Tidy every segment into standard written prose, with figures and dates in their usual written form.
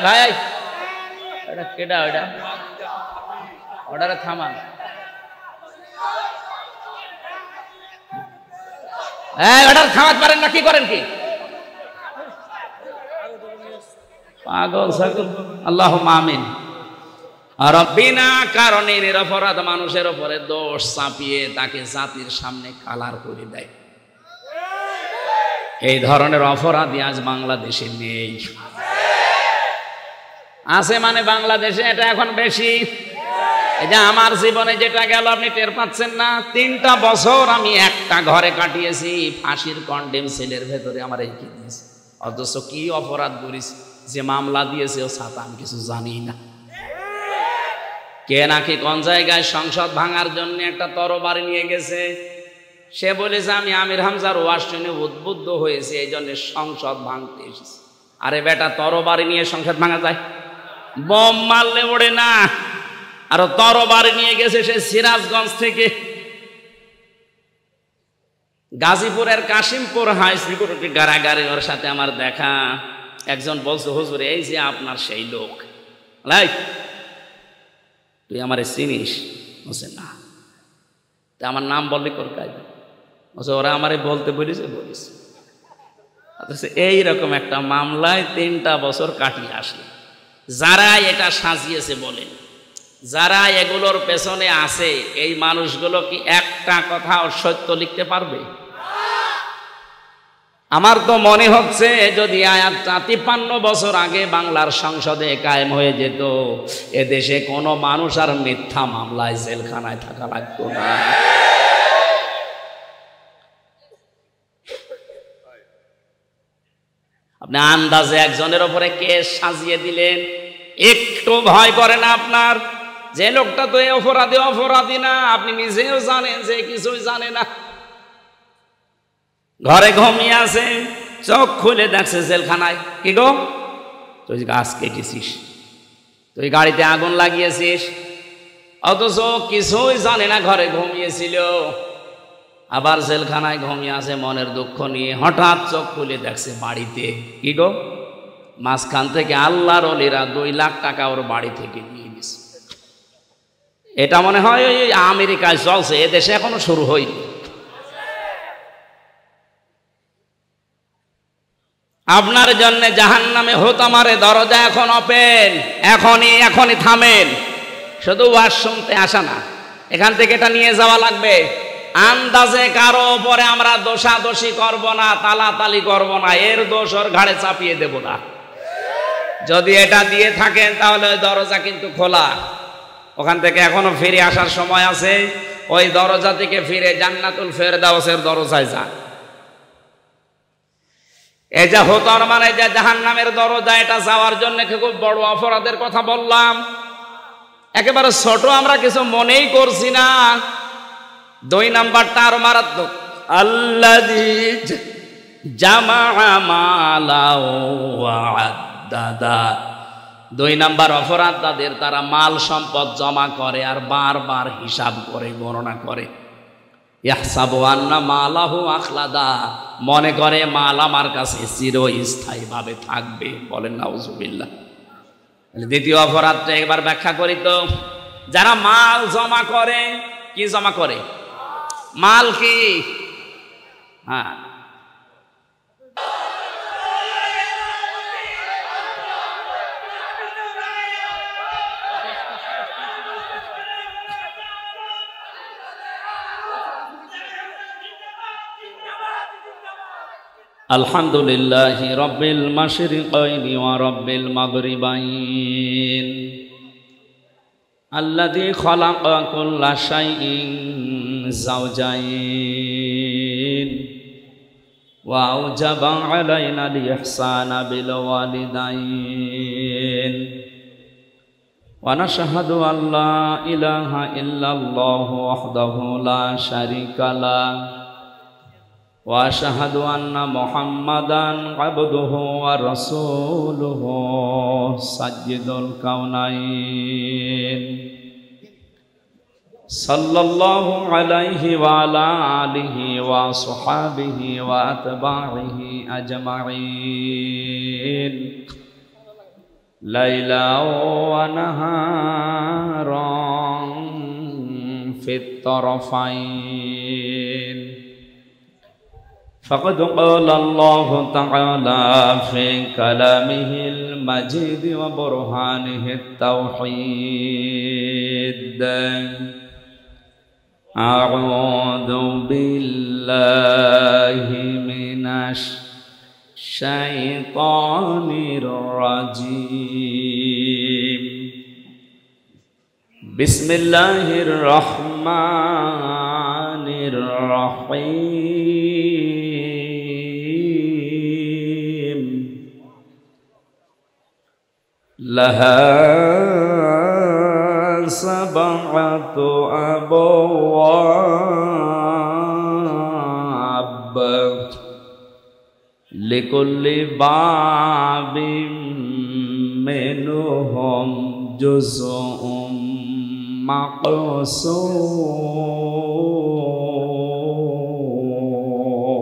ভাই এটা কেডা ওটা অর্ডারে থামান অর্ডার থামাতে পারেন না কি করেন কি পাগল ছাগল আল্লাহুম্মা আমিন আর বিনা কারণে নিরপরাধ মানুষের উপরে দোষ চাপিয়ে তাকে জাতির সামনে কালার করে দেয় এই ধরনের অপরাধী আজ বাংলাদেশে নেই আছে মানে বাংলাদেশে এটা এখন বেশি এই যে আমার জীবনে যেটা গেল আপনি টের পাচ্ছেন না 3টা বছর আমি একটা ঘরে কাটিয়েছি ফাঁসির কন্ডেম সেলের ভেতরে আমার এই কি দিয়েছে অথচ কি অপরাধ করিস যে মামলা দিয়েছে ও সাথে আমি কিছু জানি না কে নাকি কোন জায়গায় সংসদ ভাঙার জন্য একটা তরবারি নিয়ে গেছে সে বলেছে আমি আমির হামজার ওয়াজ শুনে উদ্বুদ্ধ হয়েছে এই জন্য সংসদ ভাঙতে এসেছি আরে বেটা তরবারি নিয়ে সংসদ ভাঙা যায় বোম মারলে ওড়ে না আর তরবারি নিয়ে গেছে সে সিরাজগঞ্জ থেকে গাজীপুরের কাশিমপুর হাই সিকিউরিটি কারাগারে ওর সাথে আমার দেখা একজন বলছে হুজুর এই যে আপনার সেই লোক লাই তুই আমারে চিনিস বলছে না তা আমার নাম বললি কোর কাজ বলছে ওরা আমারে বলতে বলিছে এইরকম একটা মামলায় 3টা বছর কাটিয়ে আসলে যারা এটা সাজিয়েছে বলেন যারা এগুলোর পেছনে আছে এই মানুষগুলো কি একটা কথা অসত্য লিখতে পারবে আমার তো মনে হচ্ছে যদি আয়াতটা 53 বছর আগে বাংলার সংসদে কায়েম হয়ে যেত এদেশে কোনো মানুষ আর মিথ্যা মামলায় জেলখানায় থাকা লাগতো না আপনি আন্দাজে একজনের উপরে কেস সাজিয়ে দিলেন একটু ভয় করে না আপনার যে লোকটা তো অপরাধী না আপনি নিজেও জানেন যে কিছুই জানে না ঘরে ঘুমিয়ে আছে চোখ খুলে দেখছে জেলখানায় কি গো তুই গাছ কেটেছিস তুই গাড়িতে আগুন লাগিয়েছিস অথচ কিছুই জানে না ঘরে ঘুমিয়েছিল আবার জেলখানায় ঘুমিয়ে আছে মনের দুঃখ নিয়ে হঠাৎ চোখ খুলে দেখছে বাড়িতে কি গো মাঝখান থেকে আল্লাহর ওলিরা 2 লাখ টাকা ওর বাড়ি থেকে নিয়ে নিছে এটা মনে হয় ওই আমেরিকায় চলছে এদেশে এখনো শুরু হয়নি আপনার জন্য জাহান্নামে হোতামারে দরজা এখন ওপেন এখনই থামেন শুধু ওয়াজ শুনতে আসা না এখান থেকে এটা নিয়ে যাওয়া লাগবে আন্দাজে কারো উপরে আমরা দোষাদোষি করব না তালাতালি করব না এর দোষ ওর ঘাড়ে চাপিয়ে দেব না যদি এটা দিয়ে থাকেন তাহলে ওই দরজা কিন্তু খোলা ওখান থেকে এখনো ফিরে আসার সময় আছে ওই দরজা থেকে ফিরে জান্নাতুল ফেরদাউসের দরজায় যান এই যে হোতার মানে যে জাহান্নামের দরজা এটা যাওয়ার জন্য খুব বড় অপরাধের কথা বললাম একেবারে ছোট আমরা কিছু মনেই করছি না 2 নাম্বারটা আর মারাত্মক আল্লাযী জামা মালা ওয়া আদ্দাদা 2 নাম্বার অপরাধ তাদের তারা মাল সম্পদ জমা করে আর বারবার হিসাব করে গণনা করে ইয়াহসাবু আন্না মালাহু আখলাদা মনে করে মাল আমার কাছে চিরস্থায়ীভাবে থাকবে বলেন নাউজুবিল্লাহ দ্বিতীয় অপরাধটা একবার ব্যাখ্যা করি তো যারা মাল জমা করে কি জমা করে মাল কি হ্যাঁ আলহামদুলিল্লাহি রাব্বিল মাশরিকাইনি ওয়া রাব্বিল মাগরিবাইন আল্লাযী খালাকা কুল্লা শাইইন যাওজাইন ওয়া আওজাবা আলাইনাল ইহসানা বিল ওয়ালিদাইন ওয়া নাশহাদু আল্লা ইলাহা ইল্লাল্লাহু ওয়াহদাহু লা শারীকা লাহু وأشهد أن محمدًا عبده ورسوله سيد الكونين صلى الله عليه وعلى آله وصحبه وأتباعه أجمعين ليلا ونهارا في الطرفين فقد قال الله تعالى في كلامه المجيد وبرهانه التوحيد أعوذ بالله من الشيطان الرجيم بسم الله الرحمن الرحيم لها سبعة أبواب لكل باب منهم جزء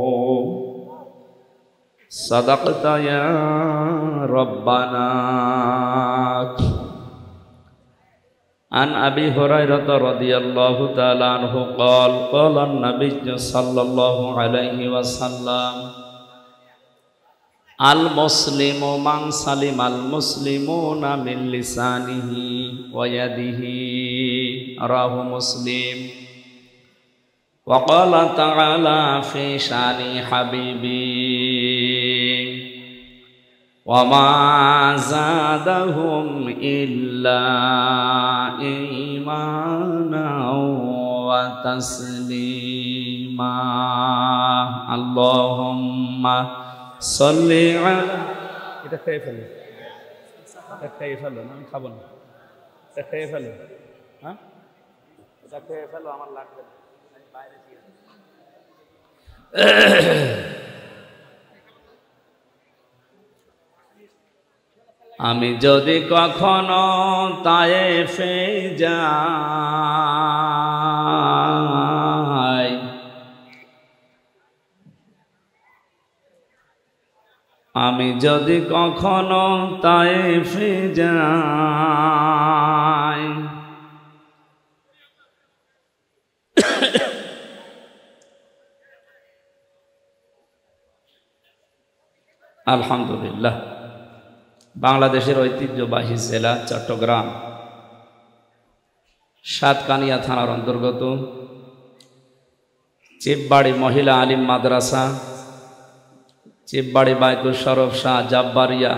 مقسوم صدقت يا ربنا عن أبي هريرة رضي الله تعالى عنه قال قال النبي صلى الله عليه وسلم المسلم من سلم المسلمون من لسانه ويده رواه مسلم وقال تعالى في شان حبيبي وما زادهم إلا إيمانا وتسليما اللهم صل على এটা খেয়ে ফেলো না আমি খাবো না এটা খেয়ে ফেলো হ্যাঁ এটা খেয়ে ফেলো আমার লাগবে না আমি বাইরে দিয়ে আমি যদি কখনো তায়েফে যাই আমি যদি কখনো তায়েফে যাই আলহামদুলিল্লাহ বাংলাদেশের ঐতিহ্যবাহী জেলা চট্টগ্রাম সাতকানিয়া থানার অন্তর্গত চিপবাড়ি মহিলা আলিম মাদ্রাসা চিপবাড়ি বায়তুল শরফ শাহ জাব্বারিয়া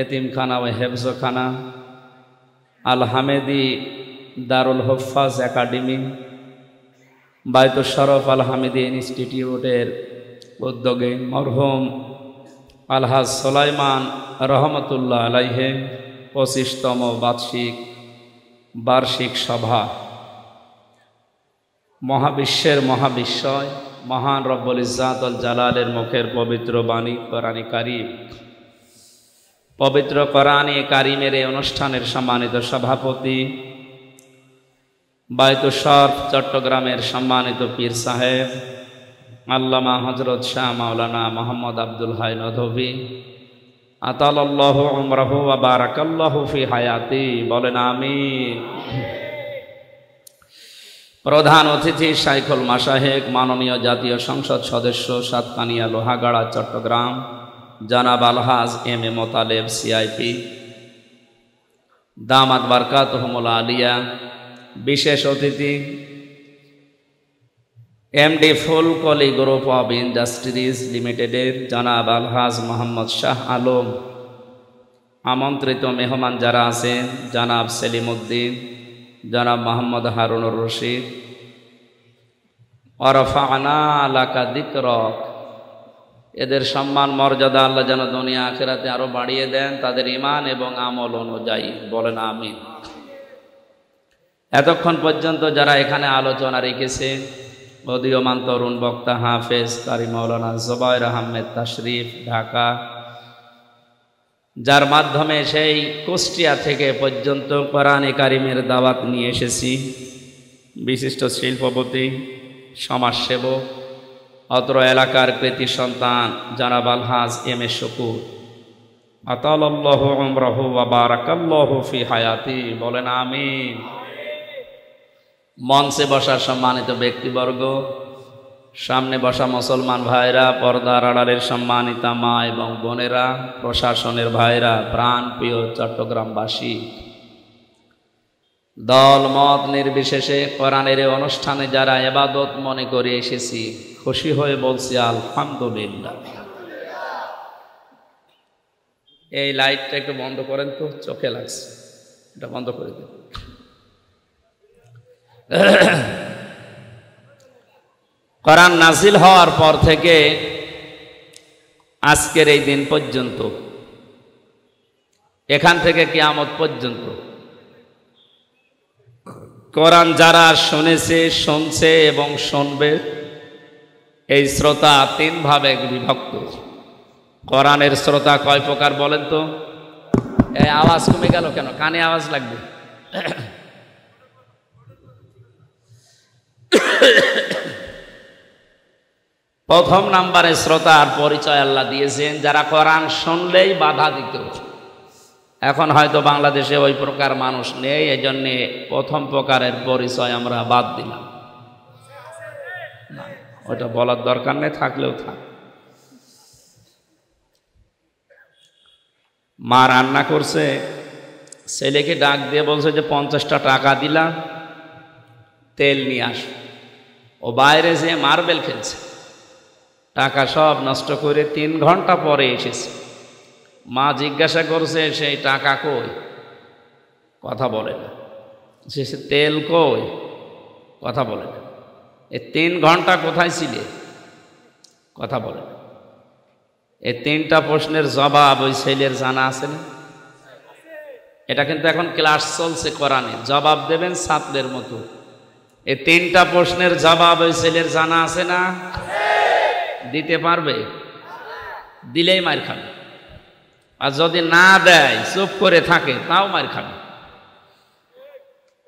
এতিমখানা ও হেফজখানা আল হামেদি দারুল হুফাজ একাডেমি বায়তুল শরফ আল হামেদি ইনস্টিটিউটের উদ্যোগে মরহুম আলহাজ সুলাইমান রহমতুল্লাহ আলাইহে 25তম বার্ষিক সভা মহাবিশ্বের মহাবিশ্বয় মহান রব্বুল ইজ্জাতুল জালালের মুখের পবিত্র বাণী কোরআনে কারীম পবিত্র কোরআনে কারীমের এই অনুষ্ঠানের সম্মানিত সভাপতি বায়তুল শরফ চট্টগ্রামের সম্মানিত পীর সাহেব আল্লামা হযরত শাহ মাওলানা মোহাম্মদ আব্দুল হাই নদভী আতালাল্লাহু উমরাহু ওয়া বারাকাল্লাহু ফি হায়াতি বলেন আমিন। প্রধান অতিথি শাইখুল মাশায়েখ মাননীয় জাতীয় সংসদ সদস্য সাতকানিয়া লোহাগাড়া চট্টগ্রাম জনাব আলহাজ এম এ মোতালেব সিআইপি দামাত বারকাতুহুমুল আলিয়া। বিশেষ অতিথি MD Fulkoli group of industries লিমিটেডের জনাব আলহাজ মোহাম্মদ শাহ আলম। আমন্ত্রিত মেহমান যারা আছেন জনাব সেলিম উদ্দিন, জনাব মোহাম্মদ হারুনুর রশিদ। ওয়ারফা'না লাকা যিকরাক, এদের সম্মান মর্যাদা আল্লাহ যেন দুনিয়া আখিরাতে আরো বাড়িয়ে দেন তাদের ঈমান এবং আমল অনুযায়ী বলেন আমিন। এতক্ষণ পর্যন্ত যারা এখানে আলোচনা রেখেছে উদীয়মান তরুণ বক্তা হাফেজ কারি মাওলানা জুবায়ের আহমেদ তাশরিফ ঢাকা, যার মাধ্যমে সেই কুষ্টিয়া থেকে পর্যন্ত কোরআনে কারিমের দাওয়াত নিয়ে এসেছি, বিশিষ্ট শিল্পপতি সমাজসেবক অত্র এলাকার কৃতি সন্তান জনাব আলহাজ এম এ শুকুর, আতালাল্লাহু উমরাহু ওয়া বারাকাল্লাহু ফি হায়াতি, বলেন আমিন। মঞ্চে বসা সম্মানিত ব্যক্তিবর্গ, সামনে বসা মুসলমান ভাইরা, পর্দার আড়ালের সম্মানিতা মা এবং বোনেরা, প্রশাসনের ভাইরা, প্রাণপ্রিয় চট্টগ্রামবাসী, দল মত নির্বিশেষে কোরআনের অনুষ্ঠানে যারা ইবাদত মনে করে এসেছি, খুশি হয়ে বলছি আলহামদুলিল্লাহ। এই লাইটটা একটু বন্ধ করেন তো, চোখে লাগছে, এটা বন্ধ করে দিন। কোরআন নাজিল হওয়ার পর থেকে আজকের এই দিন পর্যন্ত, এখান থেকে কিয়ামত পর্যন্ত কোরআন যারা শুনেছে, শুনছে এবং শুনবে, এই শ্রোতা তিন ভাবে বিভক্ত। কোরআনের শ্রোতা কয় প্রকার বলেন তো? এই আওয়াজ কমে গেল কেন? কানে আওয়াজ লাগবে। প্রথম নাম্বারে শ্রোতার পরিচয় আল্লাহ দিয়েছেন যারা কোরআন শুনলেই বাধা দিত। এখন হয়তো বাংলাদেশে ওই প্রকার মানুষ নেই, এজন্য প্রথম প্রকারের পরিচয় আমরা বাদ দিলাম। ওইটা বলার দরকার নেই, থাকলেও থাক। মা রান্না করছে, ছেলেকে ডাক দিয়ে বলছে যে 50টা টাকা দিলাম, তেল নিয়ে আস। ও বাইরে যেয়ে মার্বেল খেলছে, টাকা সব নষ্ট করে 3 ঘন্টা পরে এসেছে। মা জিজ্ঞাসা করছে সেই টাকা কই? কথা বলে না। সে তেল কই? কথা বলে না। এই 3 ঘন্টা কোথায় ছিলে? কথা বলে না। এই 3টা প্রশ্নের জবাব ওই ছেলের জানা আছে না? এটা কিন্তু এখন ক্লাস চলছে কোরআনে, জবাব দেবেন ছাত্রের মতো। এই 3টা প্রশ্নের জবাব ওই ছেলের জানা আছে না? দিতে পারবে? দিলেই মার খাবে, আর যদি না দেয়, চুপ করে থাকে, তাও মার খাবে।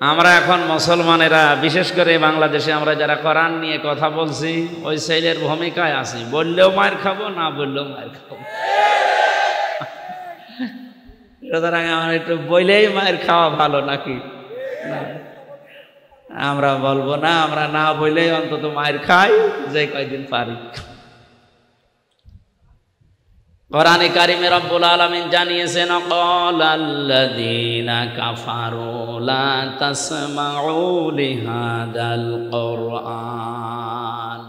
আমরা এখন মুসলমানেরা, বিশেষ করে বাংলাদেশে আমরা যারা কোরআন নিয়ে কথা বলছি, ওই ছেলের ভূমিকায় আছি। বললেও মার খাবো, না বললেও মার খাবো। সুতরাং আমার একটু বললেই মার খাওয়া ভালো নাকি? আমরা বলবো না, আমরা না বললেই অন্তত মার খাই, যে কয়দিন পারি। কোরআনে কারিমে রব্বুল আলামিন জানিয়েছেন, ক্বালাল্লাযীনা কাফারু লা তাসমাউ লিহাদাল কুরআন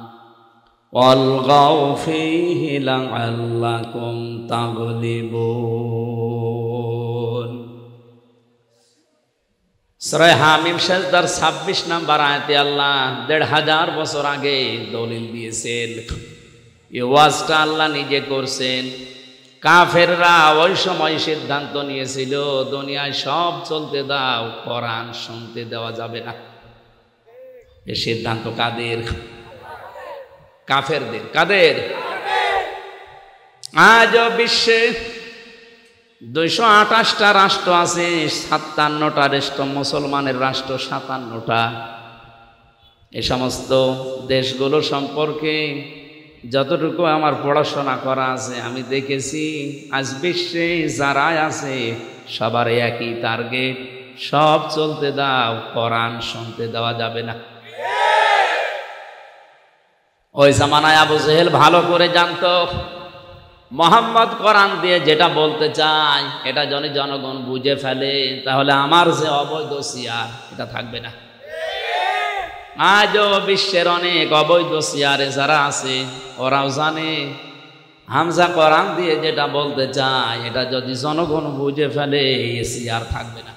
ওয়ালগাউ ফীহি লাআল্লাকুম তাগলিবুন। সূরা হামিম সেজদার 26 নম্বর আয়াতে আল্লাহ ১৫০০ বছর আগে দলিল দিয়েছেন। এই ওয়াজটা আল্লাহ নিজে করছেন। কাফেররা ওই সময় সিদ্ধান্ত নিয়েছিল, দুনিয়ায় সব চলতে দাও, কোরআন শুনতে দেওয়া যাবে না। এই সিদ্ধান্ত কাদের? কাফেরদের। কাদের? আজও বিশ্বে 228টা রাষ্ট্র আছে, 57টা রাষ্ট্র মুসলমানের রাষ্ট্র, 57টা। এই সমস্ত দেশগুলো সম্পর্কে যতটুকু আমার পড়াশোনা করা আছে, আমি দেখেছি আজ বিশ্বে যারাই আছে সবার একই টার্গেট, সব চলতে দাও, কোরআন শুনতে দেওয়া যাবে না। ওই জামানায় আবু জেহেল ভালো করে জানতো মোহাম্মদ কোরআন দিয়ে যেটা বলতে চায় এটা যদি জনগণ বুঝে ফেলে, তাহলে আমার যে অবৈধ সিয়ার এটা থাকবে না। আজও বিশ্বের অনেক অবৈধ সিয়ারে যারা আছে, ওরাও জানে হামজা কোরআন দিয়ে যেটা বলতে চায় এটা যদি জনগণ বুঝে ফেলে, এ সিয়ার থাকবে না।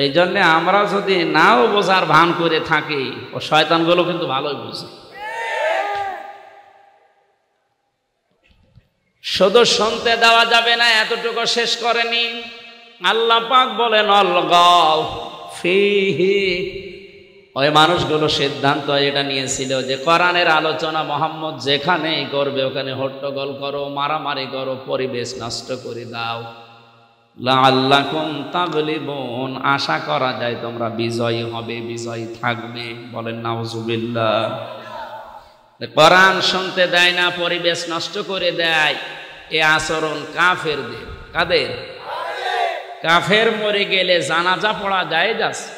এই জন্যে আমরা যদি নাও বোঝার ভান করে থাকি, ও শয়তানগুলো কিন্তু ভালোই বুঝে। শুধু শুনতে দেওয়া যাবে না এতটুকু শেষ করেনি, আল্লাহ পাক বলেন অলগাও ফিহি। ওই মানুষগুলো সিদ্ধান্ত এটা নিয়েছিল যে কোরআনের আলোচনা মোহাম্মদ যেখানেই করবে ওখানে হট্টগোল করো, মারামারি করো, পরিবেশ নষ্ট করে দাও। লাআল্লাকুম তাগলিবুন, আশা করা যায় তোমরা বিজয়ী হবে, বিজয়ী থাকবে। বলেন নাউজুবিল্লাহ। কোরআন শুনতে দেয় না, পরিবেশ নষ্ট করে দেয়। এ আচরণ কাফেরদের। কাদের? কাফের মরে গেলে জানাজা পড়া জায়েজ আছে।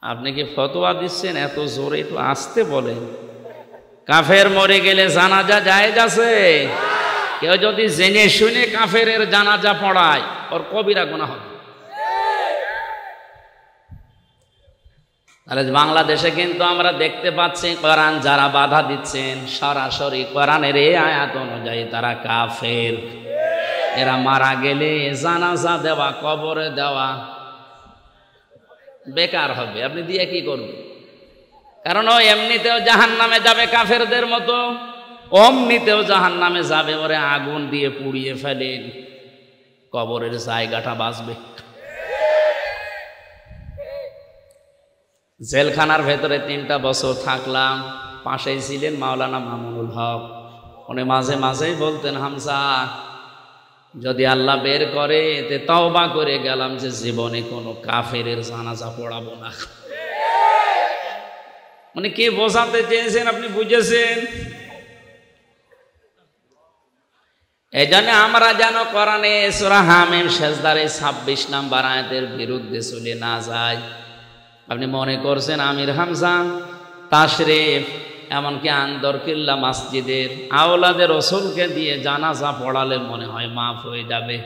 আপনি কি ফতোয়া দিচ্ছেন? এত জোরে তো আসতে বলেন। কাফের মরে গেলে জানাজা জায়েজ আছে? কেউ যদি জেনে শুনে কাফের জানাজা পড়ায় ওর কবিরা গুনাহ হবে। তাহলে বাংলাদেশে কিন্তু আমরা দেখতে পাচ্ছি কোরআন যারা বাধা দিচ্ছেন সরাসরি কোরআনের এই আয়াত অনুযায়ী তারা কাফের। এরা মারা গেলে জানাজা দেওয়া, কবরে দেওয়া বেকার হবে। আপনি দিয়ে কি করবেন? কারণ ও এমনিতেও জাহান্নামে যাবে কাফেরদের মতো, অমনিতেও জাহান্নামে যাবে। ওরে আগুন দিয়ে পুড়িয়ে ফেলেন, কবরের জায়গাটা বাঁচবে। জেলখানার ভেতরে 3টা বছর থাকলাম। পাশেই ছিলেন মাওলানা মামুনুল হক। উনি মাঝে মাঝেই বলতেন, হামজা যদি আল্লাহ বের করে তে তওবা করে গেলাম যে জীবনে কোনো কাফের জানাজা পড়াবো না। উনি কি বোঝাতে চেয়েছেন আপনি বুঝেছেন? এই জন্য আমরা যেন কোরআনে সূরা হামিম সেজদার 26 নম্বর আয়াতের বিরুদ্ধে চলে না যায়। আপনি মনে করছেন আমির হামজা তাশরিফ এমনকি আন্দরকিল্লা মসজিদের আওলাদে রসুলকে দিয়ে জানাজা পড়ালে মনে হয় মাফ হয়ে যাবে।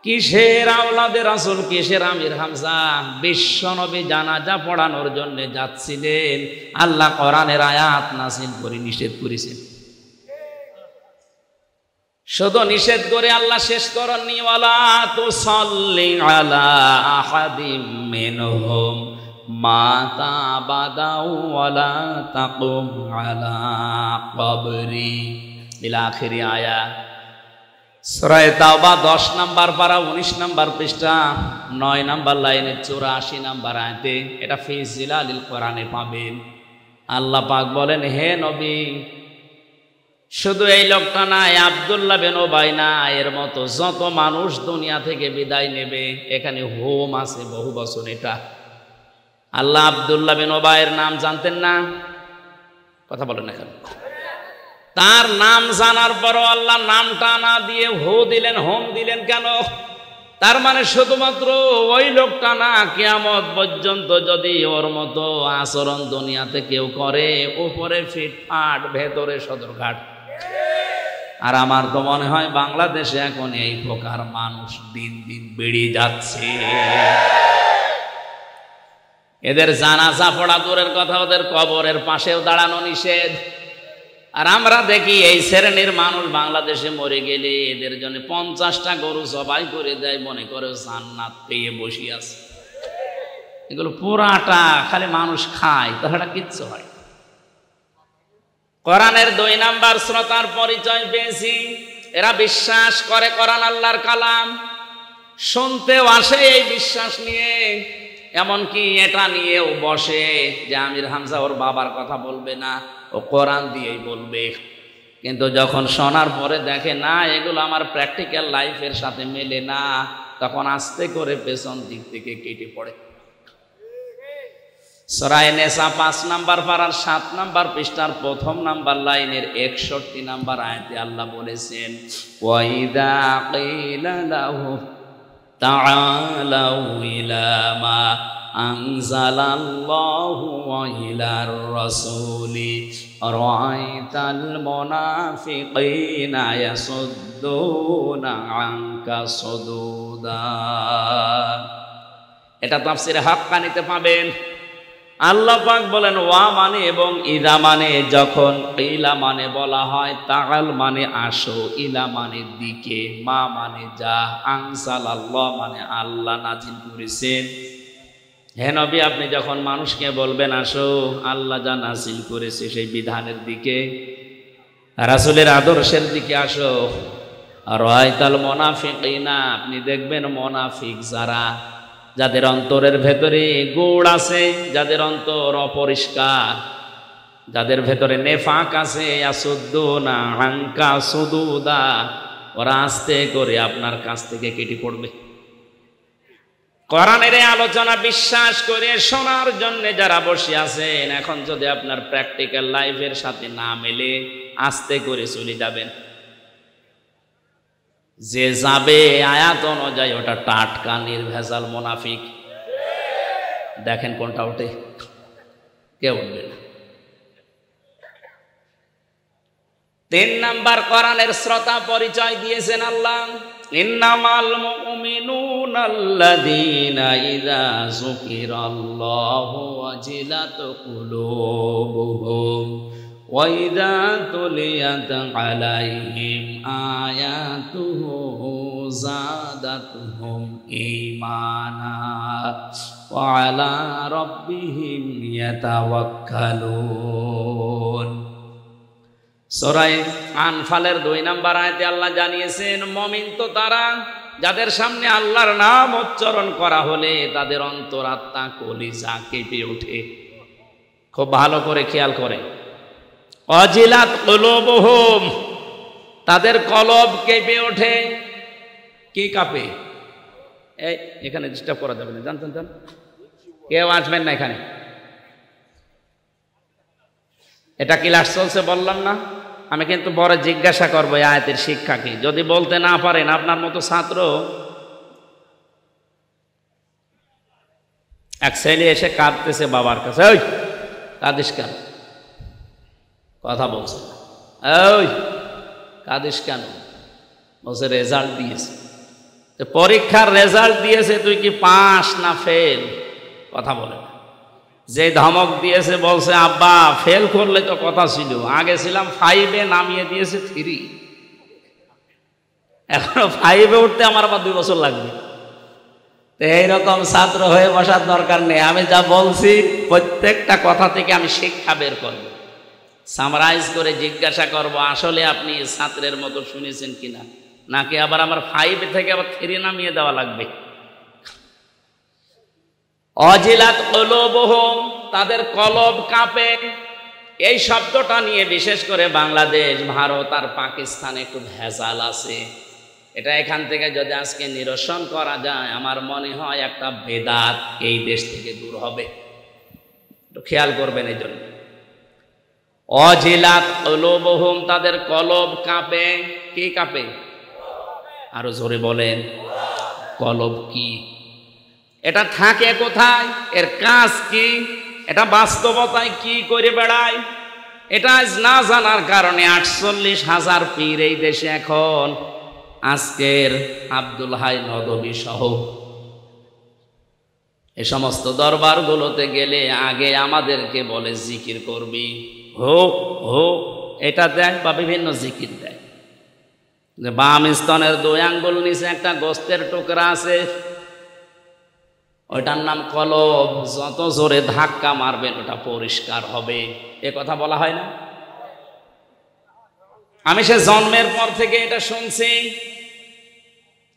কিসের আওলাদে রাসূল, কিসের আমির হামজা? বিশ্বনবী জানাজা পড়ানোর জন্য যাচ্ছিলেন, আল্লাহ কোরআনের আয়াত নাযিল করে নিষেধ করেছেন। শুধু নিষেধ করে আল্লাহ শেষ করেননি, ওয়ালা তুসাল্লি আলা আহাদিম মিনহুম মাতা বাদাউ ওয়ালা তাকুম আলা কবরি ইলা আখিরি আয়াত। সূরা তাওবা 10 নম্বর পারা 19 নম্বর পৃষ্ঠা 9 নম্বর লাইনে 84 নম্বর আয়াতে এটা ফি জিলালিল কোরআনে পাবেন। আল্লাহ পাক বলেন, হে নবী শুধু এই লোকটা নাই, আব্দুল্লাহ বিন উবাই না, এর মতো যত মানুষ দুনিয়া থেকে বিদায় নেবে, এখানে হোম আছে বহু বছর। এটা আল্লাহ আব্দুল্লাহ বিন উবাইয়ের নাম জানতেন না? কথা বলেন না কেন? তার নাম জানার পরও আল্লাহ নামটা না দিয়ে হো দিলেন, হোম দিলেন কেন? তার মানে শুধুমাত্র ওই লোকটা না, কিয়ামত পর্যন্ত যদি ওর মতো আচরণ দুনিয়াতে কেউ করে, উপরে ফিটফাট ভেতরে সদরঘাট। আর আমার তো মনে হয় বাংলাদেশে এখন এই প্রকার মানুষ দিন দিন বেড়ে যাচ্ছে। এদের জানাজা পড়া দূরের কথা, ওদের কবরের পাশেও দাঁড়ানো নিষেধ। আর আমরা দেখি এই শ্রেণীর মানুষ বাংলাদেশে মরে গেলে এদের জন্য 50টা গরু জবাই করে দেয়, মনে করে জান্নাত পেয়ে বসে আছে। এগুলো পুরাটা খালি মানুষ খায়, তাছাড়া কিচ্ছু হয়। কোরআনের 2 নাম্বার শ্রোতার পরিচয় পেয়েছি। এরা বিশ্বাস করে কোরআন আল্লাহর কালাম, শুনতেও আসে এই বিশ্বাস নিয়ে, এমনকি এটা নিয়েও বসে যে আমির হামজা ওর বাবার কথা বলবে না, ও কোরআন দিয়েই বলবে। কিন্তু যখন শোনার পরে দেখে না এগুলো আমার প্র্যাকটিক্যাল লাইফের সাথে মেলে না, তখন আস্তে করে পেছন দিক থেকে কেটে পড়ে। সূরা নিসা 5 নাম্বার পারার 7 নাম্বার পৃষ্ঠার 1ম নাম্বার লাইনের 61 নাম্বার আয়াতে আল্লাহ বলেছেন, ওয়াইদা কিলা লাহু তাআলাউ ইলা মা আনজালাল্লাহু ওয়া ইলার রাসূলি রাআইতাল মুনাফিকিনা ইয়াসুদ্দুনা আনকা সুদুদা। এটা তাফসীরে হাক্কানিতে পাবেন। আল্লাহ পাক বলেন ওয়া মানে এবং ইদা মানে যখন, ইলা মানে বলা হয়, তাআল মানে আসো, ইলা মানে দিকে, মা মানে যা, আনজালাল্লাহ মানে আল্লাহ নাজিল করেছেন। হে নবী আপনি যখন মানুষকে বলবেন আসো আল্লাহ যা নাজিল করেছে সেই বিধানের দিকে, রাসূলের আদর্শের দিকে আসো। রাআইতাল মুনাফিকিনা, আপনি দেখবেন মুনাফিক যারা, যাদের অন্তরের ভেতরে গুড় আছে, যাদের অন্তর অপরিষ্কার, যাদের ভেতরে নেফাক আছে, ইয়াসুদ্দুনা আনকা সুদুদা, ওরা আস্তে করে আপনার কাছ থেকে কেটে পড়বে। কোরআনের আলোচনা বিশ্বাস করে শোনার জন্য যারা বসে আছেন, এখন যদি আপনার প্র্যাকটিক্যাল লাইফের সাথে না মেলে, আস্তে করে চলে যাবেন। যে যাবে আয়াত অনুযায়ী ওটা টাটকা নির্ভেজাল মুনাফিক। দেখেন কোনটা ওঠে, কেউ উঠবে না। 3 নাম্বার কোরআনের শ্রোতা পরিচয় দিয়েছেন আল্লাহ, ইন্নামাল মুমিনুনা আল্লাযীনা ইযা যুকিরাল্লাহু ওয়াজিলাত কুলুবুহুম ওয়া ইযা তুলিয়াত আলাইহিম আয়াতুহু যাদাতুহুম ঈমানা ওয়া আলা রাব্বিহিম ইয়াতাওয়াক্কালুন। সূরা আনফালের 2 নম্বর আয়াতে আল্লাহ জানিয়েছেন, মুমিন তো তারা যাদের সামনে আল্লাহর নাম উচ্চারণ করা হলে তাদের অন্তরাত্মা কলিজা কেঁপে ওঠে। খুব ভালো করে খেয়াল করে, ওয়াজিলাত কুলুবুহুম, তাদের কলব কেঁপে ওঠে। কি কাঁপে? এই এখানে ডিস্টার্ব করা যাবে না, জানতেন? কেউ আসবেন না এখানে। এটা ক্লাস চলছে বললাম না, আমি কিন্তু পরে জিজ্ঞাসা করবো এই আয়াতের শিক্ষা কি। যদি বলতে না পারেন, আপনার মতো ছাত্র এক ছেলে এসে কাঁদতেছে বাবার কাছে, ওই কাঁদিস কেন? কথা বলছে, ওই কাঁদিস কেন? বলছে রেজাল্ট দিয়েছে। পরীক্ষার রেজাল্ট দিয়েছে, তুই কি পাস না ফেল? কথা বলে না। যে ধমক দিয়েছে বলছে, আব্বা ফেল করলে তো কথা ছিল, আগে ছিলাম 5-এ, নামিয়ে দিয়েছে 3, এখনো 5-এ উঠতে আমার আবার 2 বছর লাগবে। তো এইরকম ছাত্র হয়ে বসার দরকার নেই। আমি যা বলছি প্রত্যেকটা কথা থেকে আমি শিক্ষা বের করব, সামারাইজ করে জিজ্ঞাসা করব আসলে আপনি ছাত্রের মতো শুনেছেন কিনা, নাকি আবার আমার 5 থেকে আবার 3 নামিয়ে দেওয়া লাগবে। অজিলাত কুলুবুহুম, তাদের কলব কাঁপে। এই শব্দটা নিয়ে বিশেষ করে বাংলাদেশ, ভারত আর পাকিস্তানে একটু ভেজাল আছে। এটা এখান থেকে যদি আজকে নিরসন করা যায়, আমার মনে হয় একটা বেদাত এই দেশ থেকে দূর হবে। একটু খেয়াল করবেন এই জন্য। অজিলাত কুলুবুহুম, তাদের কলব কাঁপে। কি কাঁপে? আরো জোরে বলেন, কলব কি? এটা থাকে কোথায়? এর কাজ কি? এটা বাস্তবতায় কি করে বেড়ায়? এটা না জানার কারণে 48,000 পীর এই দেশে এখন, আজকের আব্দুল হাই নদভী সহ এই সমস্ত দরবারগুলোতে গেলে আগে আমাদেরকে বলে জিকির করবি, হোক হোক এটা দেয়, বা বিভিন্ন জিকির দেয়। যে বাম স্তনের 2 আঙ্গুল নিচে একটা গোস্তের টুকরা আছে, ওইটার নাম কলব। যত জোরে ধাক্কা মারবেন ওটা পরিষ্কার হবে, এ কথা বলা হয় না? আমি সে জন্মের পর থেকে এটা শুনছি।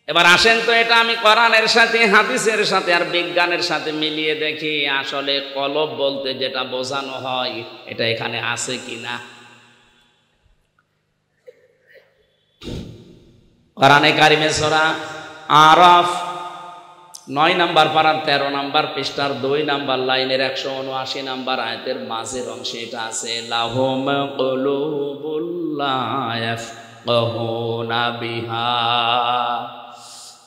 এবার আসেন তো এটা আমি কোরআনের সাথে, হাদিসের সাথে আর বিজ্ঞানের সাথে মিলিয়ে দেখি আসলে কলব বলতে যেটা বোঝানো হয় এটা এখানে আছে কিনা। কোরআনে কারিমে সূরা আরাফ 9 নম্বর পারার 13 নম্বর পৃষ্ঠার 2 নম্বর লাইনের 179 নম্বর আয়াতের মাঝের অংশে এটা আছে, লাহুম কুলুবুল লা ইয়াফকাহুনা বিহা।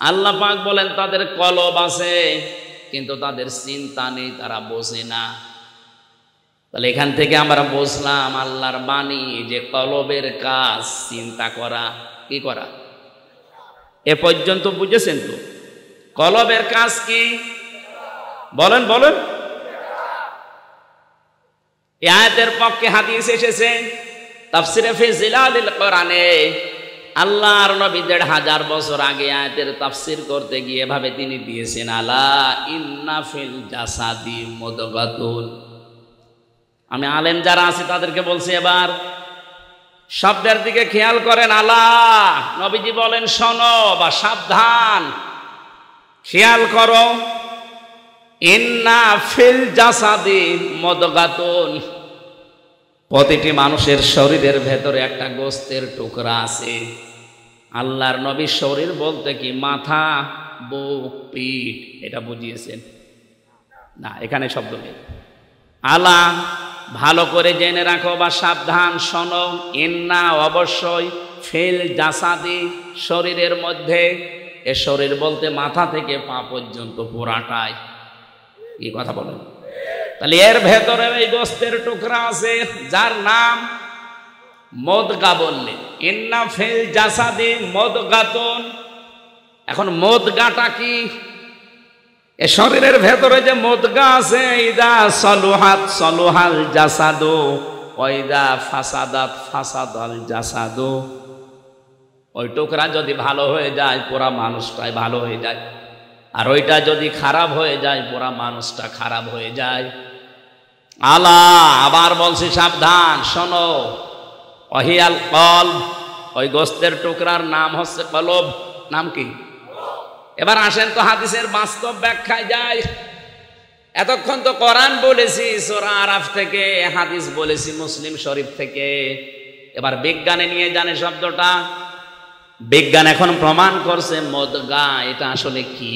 আল্লাহ পাক বলেন তাদের কলব আছে কিন্তু তাদের চিন্তা নেই, তারা বোঝে না। তাহলে এখান থেকে আমরা বুঝলাম আল্লাহর বাণী যে কলবের কাজ চিন্তা করা। কি করা? এ পর্যন্ত বুঝেছেন তো? কলবের কাজ কি? বলেন বলেন। এই আয়াতের পক্ষে হাদিস এসেছে তাফসিরে ফি জিলালিল কোরআনে। আল্লাহর নবী 1500 বছর আগে আয়াতের তাফসির করতে গিয়ে এভাবে তিনি দিয়েছেন, আলা ইন্না ফিল জাসাদি মুদগাতুন। আমি আলেম যারা আছে তাদেরকে বলছি, এবার শব্দের দিকে খেয়াল করেন। আলা, নবীজি বলেন শোনো বা সাবধান, খেয়াল করো। ইন্না ফিল জাসাদি মুদগাতুন, প্রতিটি মানুষের শরীরের ভেতরে একটা গোস্তের টুকরা আছে। আল্লাহর নবী শরীর বলতে কি মাথা, বুক, পিঠ এটা বুঝিয়েছেন না, এখানে শব্দ নেই। আলা ভালো করে জেনে রাখো বা সাবধান শোনো, ইন্না অবশ্যই ফিল জাসাদি শরীরের মধ্যে, এ শরীর বলতে মাথা থেকে পা পর্যন্ত পুরাটাই, কি কথা বলেন? তাহলে এর ভেতরে এই গোস্তের টুকরা আছে যার নাম মদগা বললেন, ইন্না ফিল জাসাদি মদগাতুন। এখন মদগাটা কি? এ শরীরের ভেতরে যে মদগা আছে, ইদা সলুহাত সলুহাল জাসাদু ওয়াইদা ফাসাদাত ফাসাদাল জাসাদু, ওই টুকরা যদি ভালো হয়ে যায় পুরা মানুষটাই ভালো হয়ে যায়, আর ওইটা যদি খারাপ হয়ে যায় পুরা মানুষটা খারাপ হয়ে যায়। আলা, আবার বলছি সাবধান শোনো, অহিয়াল কলব, ওই গোস্তের টুকরার নাম হচ্ছে কলব। নাম কি? এবার আসেন তো হাদিসের বাস্তব ব্যাখ্যায় যায়। এতক্ষণ তো কোরআন বলেছি সূরা আরাফ থেকে, হাদিস বলেছি মুসলিম শরীফ থেকে, এবার বিজ্ঞানে নিয়ে জানে শব্দটা। বিজ্ঞান এখন প্রমাণ করছে মদগা এটা আসলে কি।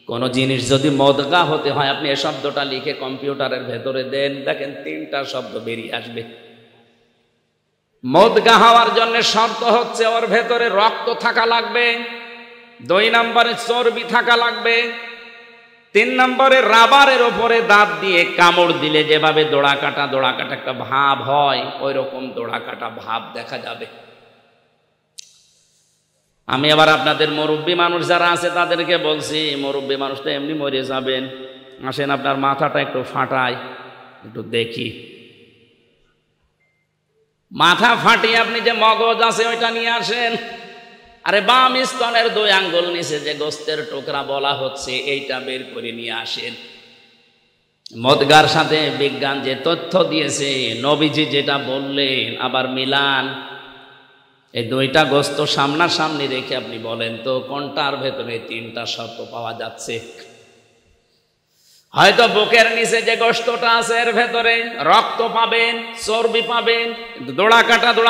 কোন জিনিস যদি মদগা হতে হয়, আপনি এই শব্দটা লিখে কম্পিউটারের ভেতরে দেন, দেখেন 3টা শব্দ বেরিয়ে আসবে। মদগা হওয়ার জন্য শর্ত হচ্ছে ওর ভেতরে রক্ত থাকা লাগবে, 2 নম্বরে চর্বি থাকা লাগবে, 3 নম্বরে রাবারের ওপরে দাঁত দিয়ে কামড় দিলে যেভাবে দোড়া কাটা একটা ভাব হয়, ওই রকম দোড়া কাটা ভাব দেখা যাবে। আমি আবার আপনাদের মুরব্বী মানুষ যারা আছে তাদেরকে বলছি, মুরব্বী মানুষটা এমনি মরে যাবেন, আসেন আপনার মাথাটা একটু ফাটাই, একটু দেখি। মাথা ফাটিয়ে আপনি যে মগজ আছে ওইটা নিয়ে আসেন। আরে বাম স্তনের 2 আঙ্গুল নিচে যে গোস্তের টুকরা বলা হচ্ছে এইটা বের করে নিয়ে আসেন। মদগার সাথে বিজ্ঞান যে তথ্য দিয়েছে, নবীজি যেটা বললেন আবার মিলান। এই 2টা গোস্ত সামনাসামনি রেখে আপনি বলেন তো কোনটার ভেতরে 3টা শর্ত পাওয়া যাচ্ছে? হয়তো বুকের নিচে যে গোস্তটা আছে এর ভেতরে রক্ত পাবেন, চর্বি পাবেন, কিন্তু দোড়া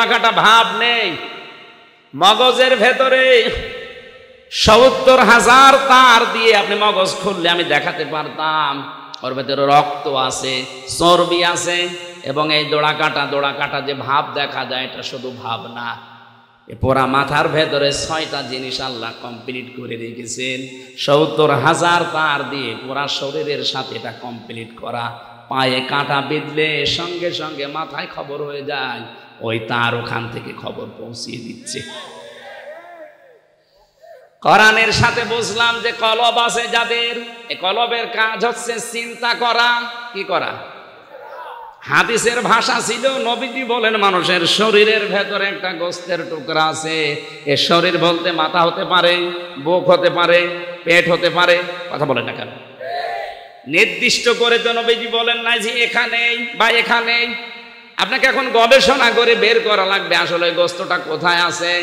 কাটা ভাব নেই। মগজের ভেতরে ৭০,০০০ তার দিয়ে আপনি মগজ খুললে আমি দেখাতে পারতাম ওর ভেতরে রক্ত আছে, চর্বি আছে, এবং এই দোড়া কাটা যে ভাব দেখা যায় এটা শুধু ভাব না, পুরা মাথার ভেতরে 6টা জিনিস আল্লাহ কমপ্লিট করে রেখেছেন। ৭০,০০০ তার দিয়ে পুরা শরীরের সাথে এটা কমপ্লিট করা। পায়ে কাঁটা বিঁধলে সঙ্গে সঙ্গে মাথায় খবর হয়ে যায়, ওই তার ওখান থেকে খবর পৌঁছিয়ে দিচ্ছে। কোরআনের সাথে বুঝলাম যে কলব আছে যাদের, এই কলবের কাজ হচ্ছে চিন্তা করা। কি করা? হাদিসের ভাষা ছিল, নবীজি বলেন মানুষের শরীরের ভেতরে একটা গোস্তের টুকরা আছে। এ শরীর বলতে মাথা হতে পারে, বুক হতে পারে, পেট হতে পারে, কথা বলেন না কেন? নির্দিষ্ট করে তো নবীজি বলেন না যে এখানেই বা এখানেই। আপনাকে এখন গবেষণা করে বের করা লাগবে আসলে গোস্তটা কোথায় আছে।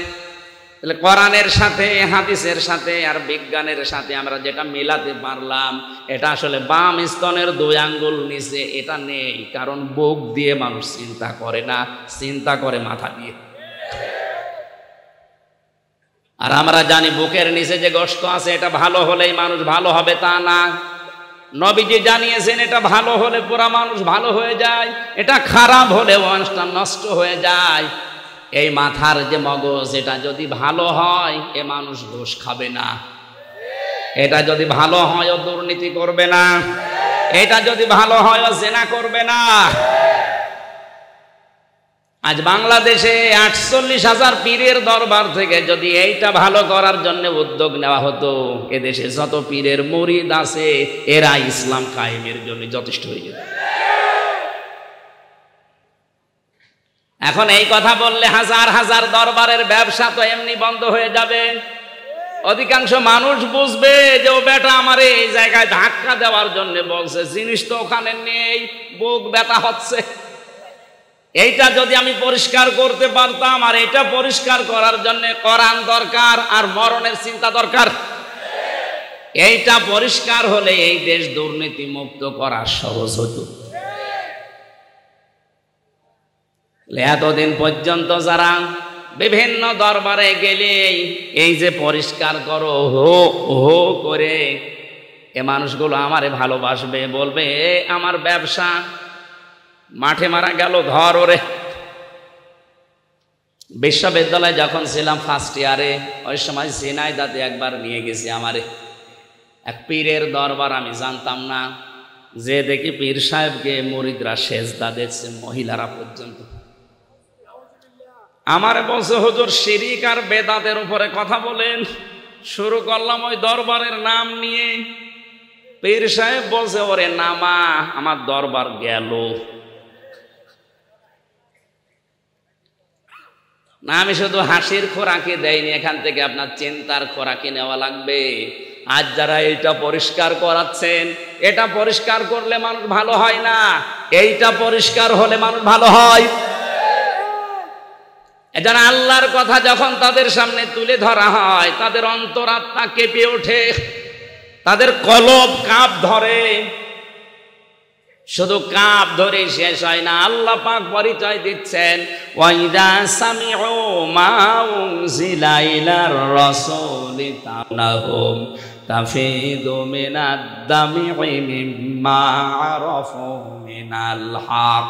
তাহলে কোরআনের সাথে, হাদিসের সাথে আর বিজ্ঞানের সাথে আমরা যেটা মিলাতে পারলাম, এটা আসলে বাম স্তনের 2 আঙ্গুল নিচে এটা নেই, কারণ বুক দিয়ে মানুষ চিন্তা করে না, চিন্তা করে মাথা দিয়ে। আর আমরা জানি বুকের নিচে যে গোস্ত আছে এটা ভালো হলেই মানুষ ভালো হবে তা না। নবীজি জানিয়েছেন এটা ভালো হলে পুরা মানুষ ভালো হয়ে যায়, এটা খারাপ হলে মানুষটা নষ্ট হয়ে যায়। এই মাথার যে মগজ এটা যদি ভালো হয় এ মানুষ ঘুষ খাবে না, এটা যদি ভালো হয় ও দুর্নীতি করবে না, এটা যদি ভালো হয় ও জেনা করবে না। আজ বাংলাদেশে ৪৮,০০০ পীরের দরবার থেকে যদি এইটা ভালো করার জন্য উদ্যোগ নেওয়া হতো, এদেশে যত পীরের মুরিদ আছে এরা ইসলাম কায়েমের জন্য যথেষ্ট হয়ে যেত। এখন এই কথা বললে ১০০০ দরবারের ব্যবসা তো এমনি বন্ধ হয়ে যাবে। অধিকাংশ মানুষ বুঝবে যে ও বেটা আমার এই জায়গায় ধাক্কা দেওয়ার জন্য বলছে, জিনিস তো ওখানে নেই, বুক ব্যথা হচ্ছে। এইটা যদি আমি পরিষ্কার করতে পারতাম, আর এটা পরিষ্কার করার জন্য কোরআন দরকার আর মরণের চিন্তা দরকার। এইটা পরিষ্কার হলে এই দেশ দুর্নীতি মুক্ত করা সহজ হতো। এতদিন পর্যন্ত যারা বিভিন্ন দরবারে গেলে এই যে পরিষ্কার করো হো হো করে, এ মানুষগুলো আমারে ভালোবাসবে, বলবে আমার ব্যবসা, মাঠে মারা গেল, ধর ওরে। বিশ্ববিদ্যালয়ে যখন ছিলাম ফার্স্ট ইয়ারে, ওই সময় ঝিনাইদহে একবার নিয়ে গেছি আমারে এক পীরের দরবার। আমি জানতাম না, যে দেখি পীর সাহেবকে মুরিদরা সেজদা দিচ্ছে, মহিলারা পর্যন্ত। আমারে বলছে, হুজুর শিরিক আর বেদাতের উপরে কথা বলেন। শুরু করলাম ওই দরবারের নাম নিয়ে। পীর সাহেব বলছে, ওরে নামা, আমার দরবার গেল না। আমি শুধু হাসির খোরাকি দেয়নি, এখান থেকে আপনার চিন্তার খোরাকি নেওয়া লাগবে। আজ যারা এইটা পরিষ্কার করাচ্ছেন, এটা পরিষ্কার করলে মানুষ ভালো হয় না, এইটা পরিষ্কার হলে মানুষ ভালো হয়। এজন্য আল্লাহর কথা যখন তাদের সামনে তুলে ধরা হয়, তাদের অন্তরাত্মা কেঁপে ওঠে, তাদের কলব কাঁপ ধরে। শুধু কাঁপ ধরে শেষ হয় না, আল্লাহ পাক পরিচয় দিচ্ছেন, ওয়াইদা সামিউ মা উনজিলা ইলার রাসূলি তানাহুম তাফিদু মিনাদ দামি মিম্মা আরাফু মিনাল হক।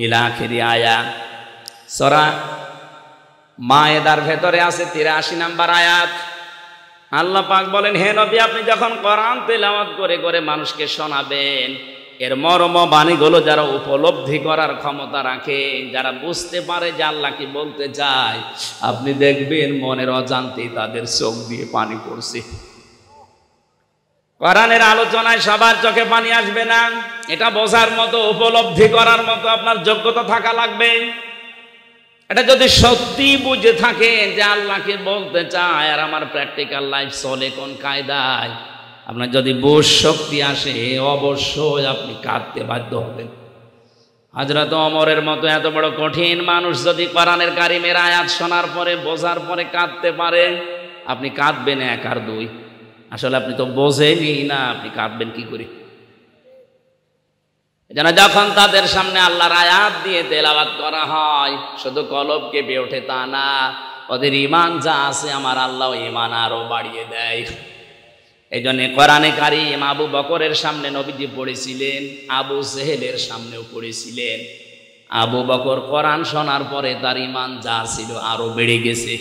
ইলা আখিরি আয়াত। সূরা মায়েদার ভেতরে আছে 83 নম্বর আয়াত। আল্লাহ পাক বলেন, হে নবী, আপনি যখন কোরআন তেলাওয়াত করে করে মানুষকে শোনাবেন, এর মর্ম বাণীগুলো যারা উপলব্ধি করার ক্ষমতা রাখে, যারা বুঝতে পারে যে আল্লাহ কি বলতে চায়, আপনি দেখবেন মনের অজান্তেই তাদের চোখ দিয়ে পানি পড়ছে। কোরআনের আলোচনায় সবার চোখে পানি আসবে না, এটা বোঝার মতো, উপলব্ধি করার মতো আপনার যোগ্যতা থাকা লাগবে। এটা যদি সত্যি বুঝে থাকে যে আল্লাহকে বলতে চায় আর আমার প্র্যাকটিক্যাল লাইফ চলে কোন কায়দায়, আপনার যদি বোঝ শক্তি আসে, অবশ্যই আপনি কাঁদতে বাধ্য হবেন। হযরত ওমরের মতো এত বড় কঠিন মানুষ যদি কোরআনের কারিমের আয়াত শোনার পরে, বোঝার পরে কাঁদতে পারে, আপনি কাঁদবেন 1 আর 2। আসলে আপনি তো বোঝেনই না, আপনি কাঁদবেন কি করে? যেন যখন তাদের সামনে আল্লাহর আয়াত দিয়ে তেলাওয়াত করা হয়, শুধু কলব কেঁপে ওঠে তা না, ওদের ঈমান যা আছে আমার আল্লাহ ঈমান আরো বাড়িয়ে দেয়। এই জন্য কোরআনে কারীম আবু বকরের সামনে নবীজি পড়েছিলেন, আবু জেহেলের সামনেও পড়েছিলেন। আবু বকর কোরআন শোনার পরে তার ঈমান যা ছিল আরো বেড়ে গেছে,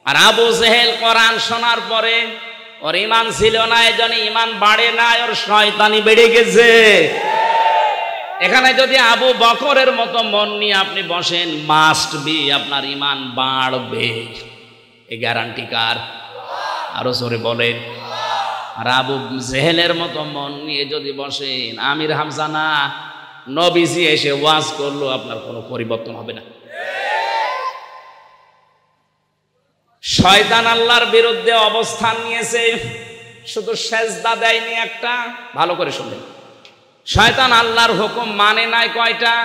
আর আবু জেহেল কোরআন শোনার পরে ওর ঈমান ছিল না, এই জন্য ঈমান বাড়ে না, ওর শয়তানি বেড়ে গেছে। এখানে যদি আবু বকরের মতো মন নিয়ে আপনি বসেন, মাস্ট বি আপনার ঈমান বাড়বে। এই গ্যারান্টি কার? আরো জোরে বলেন। আর আবু জেহেলের মতো মন নিয়ে যদি বসেন, আমির হামজা না, নবীজি এসে ওয়াজ করলো, আপনার কোনো পরিবর্তন হবে না। শয়তান আল্লাহর বিরুদ্ধে অবস্থান নিয়েছে, শুধু সেজদা দেয়নি একটা, ভালো করে শুনবেন। শয়তান আল্লাহর হুকুম মানে নাই কয়টা?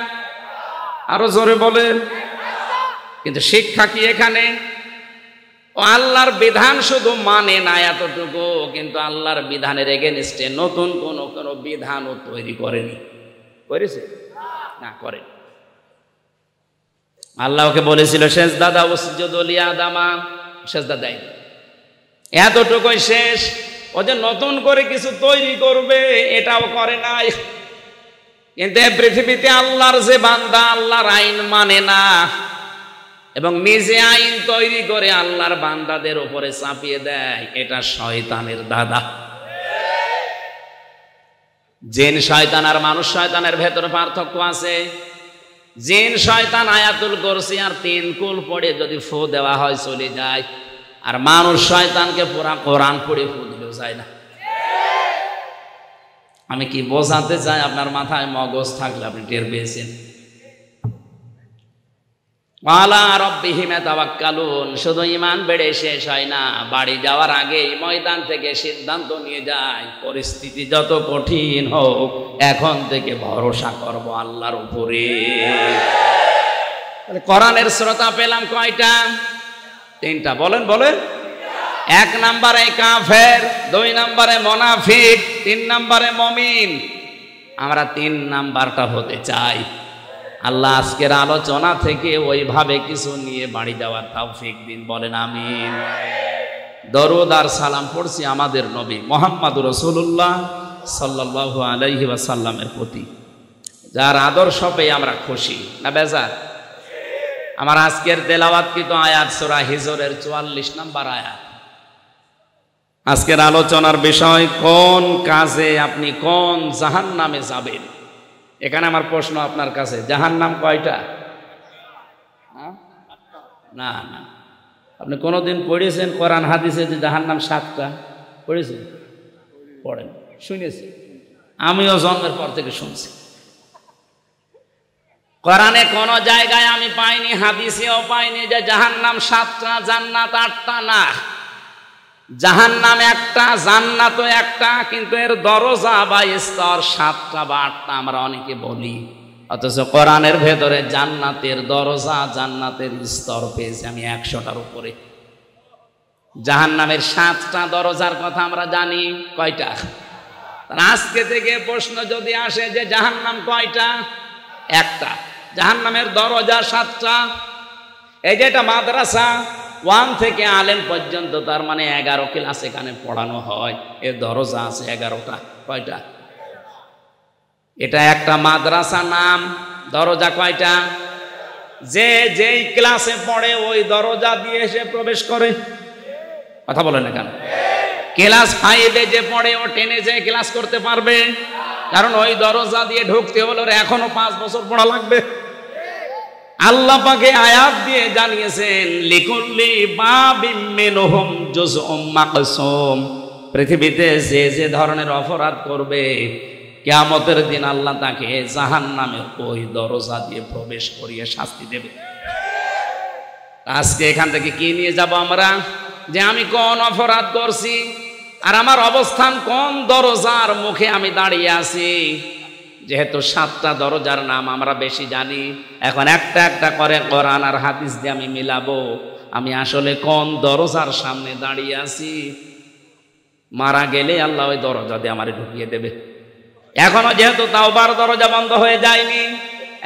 আরো জোরে বলেন। কিন্তু শিক্ষা কি এখানে? ও আল্লাহর বিধান শুধু মানে না এতটুকু, কিন্তু আল্লাহর বিধানের এগেনস্টে নতুন কোনো বিধানও তৈরি করেনি। করেছে না? করে। আল্লাহকে বলেছিল সেজদা দাও, উসজুদু লিআদামা, সেজদা দেয়, এতটুকুই শেষ। ও যে নতুন করে কিছু তৈরি করবে এটাও করে নাই। কিন্তু পৃথিবীতে আল্লাহর যে বান্দা আল্লাহর আইন মানে না এবং নিজে আইন তৈরি করে আল্লাহর বান্দাদের উপরে চাপিয়ে দেয়, এটা শয়তানের দাদা। জিন শয়তান আর মানুষ শয়তানের ভেতরে পার্থক্য আছে। জিন শয়তান আয়াতুল কুরসি আর 3 কুল পড়ে যদি ফু দেওয়া হয় চলে যায়, আর মানুষ শয়তানকে পুরা কোরআন পড়ে ফু দিলেও যায় না। আমি কি বোঝাতে চাই? আপনার মাথায় মগজ থাকলে আপনি টের পেয়েছেন। আলা রাব্বিহিম ইয়াতাওয়াক্কালুন, শুধু ঈমান বেড়ে শেষ হয় না, বাড়ি যাওয়ার আগে ময়দান থেকে সিদ্ধান্ত নিয়ে যায়, পরিস্থিতি যত কঠিন হোক এখন থেকে ভরসা করব আল্লাহর উপরে। কোরআনের শ্রোতা পেলাম কয়টা? 3টা। বলেন বলেন। 1 নম্বরে কাফের, 2 নম্বরে মুনাফিক, 3 নম্বরে মুমিন। আমরা 3 নাম্বারটা হতে চাই। আল্লাহ আজকের আলোচনা থেকে ওইভাবে কিছু নিয়ে বাড়ি যাওয়ার তৌফিক দিন। বলেন আমিন। দরুদ আর সালাম পড়ছি আমাদের নবী মুহাম্মদুর রাসূলুল্লাহ সাল্লাল্লাহু আলাইহি ওয়াসাল্লামের প্রতি। যার আদর্শ পেয়ে আমরা খুশি না বেজার? আমার আজকের তেলাওয়াতকৃত আয়াত সূরা হিজরের 44 নম্বর আয়াত। আজকের আলোচনার বিষয়, কোন কাজে আপনি কোন জাহান্নামে যাবেন। এখানে আমার প্রশ্ন আপনার কাছে, জাহান্নাম কয়টা? না না, আপনি কোনোদিন পড়েছেন কোরআন হাদিসে যে জাহান্নাম 7টা? পড়েছেন? পড়েন, শুনেছি, আমিও জন্মের পর থেকে শুনছি। কোরআনে কোন জায়গায় আমি পাইনি, হাদিসেও পাইনি যে জাহান্নাম 7টা জান্নাত 8টা। না, জাহান্নাম একটা, জান্নাতও একটা, কিন্তু এর দরজা বা স্তর 7টা বা 8টা আমরা অনেকে বলি, অথচ কোরআনের ভেতরে জান্নাতের দরজা, জান্নাতের স্তর পেয়েছি আমি 100টার উপরে। জাহান্নামের 7টা দরজার কথা আমরা জানি, কয়টা? আজকে থেকে প্রশ্ন যদি আসে যে জাহান্নাম কয়টা, একটা। জাহান্নামের দরজা 7টা। এই যে এটা মাদ্রাসা 1 থেকে আলেম পর্যন্ত, তার মানে 11 ক্লাস এখানে পড়ানো হয়, এর দরজা আছে 11টা। কয়টা? এটা একটা মাদ্রাসা নাম, দরজা কয়টা? যে যেই ক্লাসে পড়ে ওই দরজা দিয়ে সে প্রবেশ করে। কথা বলেন না কেন? ক্লাস 5-এ যে পড়ে ও 10-এ যে ক্লাস করতে পারবে? কারণ ওই দরজা দিয়ে ঢুকতে হলে এখনো 5 বছর পড়া লাগবে। আল্লাহ পাকে আয়াত দিয়ে জানিয়েছেন, লিকুল্লি বাবিম মিনহুম জুজউম মাকসুম। পৃথিবীতে যে যে ধরনের অপরাধ করবে, কিয়ামতের দিন আল্লাহ তাকে জাহান্নামের ওই দরজা দিয়ে প্রবেশ করিয়ে শাস্তি দেবে। আজকে এখান থেকে কি নিয়ে যাব আমরা? যে আমি কোন অপরাধ করছি আর আমার অবস্থান কোন দরজার মুখে আমি দাঁড়িয়ে আছি। যেহেতু 7টা দরজার নাম আমরা বেশি জানি, এখন একটা একটা করে কোরআন আর হাদিস দিয়ে আমি মিলাবো আমি আসলে কোন দরজার সামনে দাঁড়িয়ে আছি। মারা গেলে আল্লাহ ওই দরজা দিয়ে আমারে ঢুকিয়ে দেবে। এখনো যেহেতু তাওবার দরজা বন্ধ হয়ে যায়নি,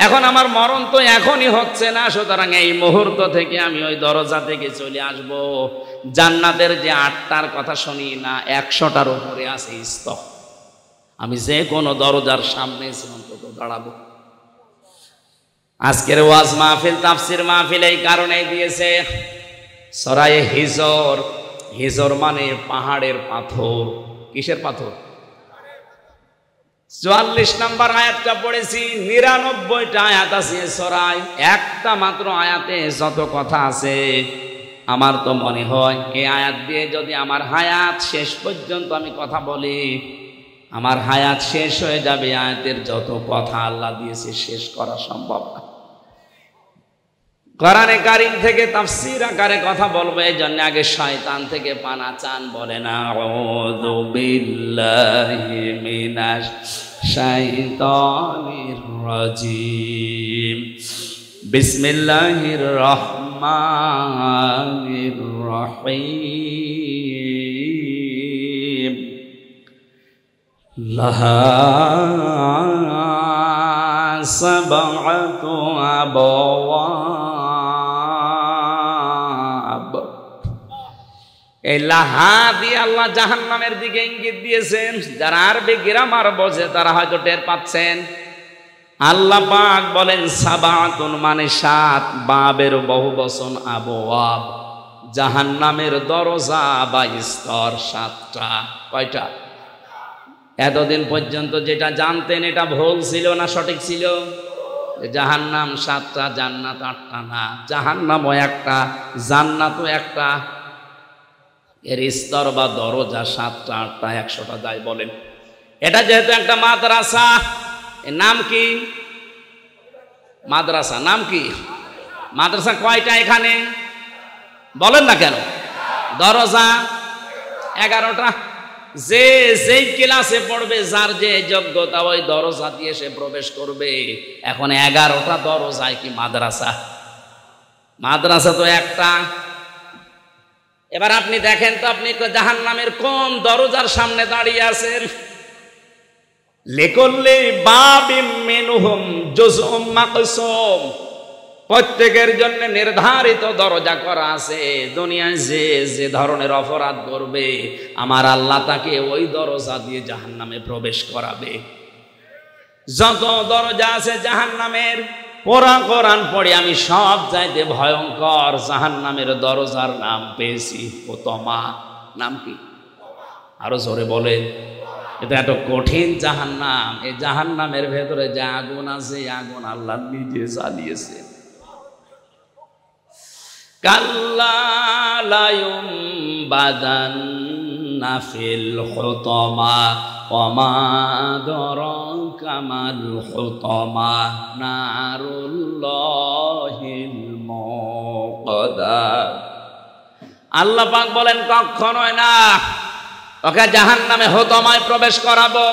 এখন আমার মরণ তো এখনই হচ্ছে না, সুতরাং এই মুহূর্ত থেকে আমি ওই দরজা থেকে চলে আসব। জান্নাতের যে 8টার কথা শুনি না, 100টার উপরে আছে স্তর। আমি যে কোনো দরজার সামনে অন্তত দাঁড়াবো। আজকের ওয়াজ মাহফিল, তাফসির মাহফিল এই কারণেই দিয়েছে, সূরা হিজর। হিজর মানে পাহাড়ের পাথর। কিসের পাথর? 44 নম্বর আয়াতটা পড়েছি। 99টা আয়াত আছে সূরায়, একটা মাত্র আয়াতে যত কথা আছে। আমার তো মনে হয় এই আয়াত দিয়ে যদি আমার হায়াত শেষ পর্যন্ত আমি কথা বলি, আমার হায়াত শেষ হয়ে যাবে। আয়াতের যত কথা আল্লাহ দিয়েছে শেষ করা সম্ভব না। কোরআনে কারীম থেকে তাফসীর আকারে কথা বলবো, এই জন্য আগে শয়তান থেকে পানা চান। বলেন আউযু বিল্লাহি মিনাশ শাইতানির রাজিম, বিসমিল্লাহির রহমানির রহিম। লাহা সাবআতু আবওয়াব। এই লাহা দিয়ে আল্লাহ জাহান্নামের দিকে ইঙ্গিত দিয়েছেন। যারা আরবি গ্রামার বোঝে তারা হয়তো টের পাচ্ছেন। আল্লাহ পাক বলেন সাবআতুন মানে 7, বাবের বহু বচন আবওয়াব, জাহান্নামের দরজা বা স্তর 7টা। কয়টা? এতদিন পর্যন্ত যেটা জানতেন এটা ভুল ছিল না সঠিক ছিল? জাহান্নাম 7টা, জান্নাত 8টা না। জাহান্নামও একটা, জান্নাতও একটা। এর স্তর বা দরজা 7টা, 8টা, 100টা যাই বলেন। এটা যেহেতু একটা মাদ্রাসা, এর নাম কি? মাদ্রাসা। নাম কি? মাদ্রাসা কয়টা এখানে বলেন না কেন? দরজা 11টা। যে যেই ক্লাসে পড়বে, যার যে যোগ্যতা, ওই দরজা দিয়ে সে প্রবেশ করবে। এখন 11টা দরজায় কি মাদ্রাসা? মাদ্রাসা তো একটা। এবার আপনি দেখেন তো, আপনি জাহান্নামের কোন দরজার সামনে দাঁড়িয়ে আছেন? লিকুল্লি বাবিম মিনহুম জুজউম মাকসুম। প্রত্যেকের জন্য নির্ধারিত দরজা করা আছে। দুনিয়ায় যে যে ধরনের অপরাধ করবে, আমার আল্লাহ তাকে ওই দরজা দিয়ে জাহান্নামে প্রবেশ করাবে। যত দরজা আছে জাহান্নামের, পুরা কোরআন পড়ে আমি সব চাইতে ভয়ঙ্কর জাহান্নামের দরজার নাম পেয়েছি হুতমা। নাম কি? আরো জোরে বলেন। এটা এত কঠিন জাহান্নাম। এই জাহান্নামের ভেতরে যে আগুন আছে, আগুন আল্লাহ নিজে জ্বালিয়েছে। কাল্লা লা ইউমবাদান্না ফিল হুতমা ওয়া মা আদরাকা মাল হুতমা নারুল্লাহিল মুকাদ্দা। আল্লাহ পাক বলেন কখনোই না ওকে জাহান্নামে হুতমায় প্রবেশ করাবো।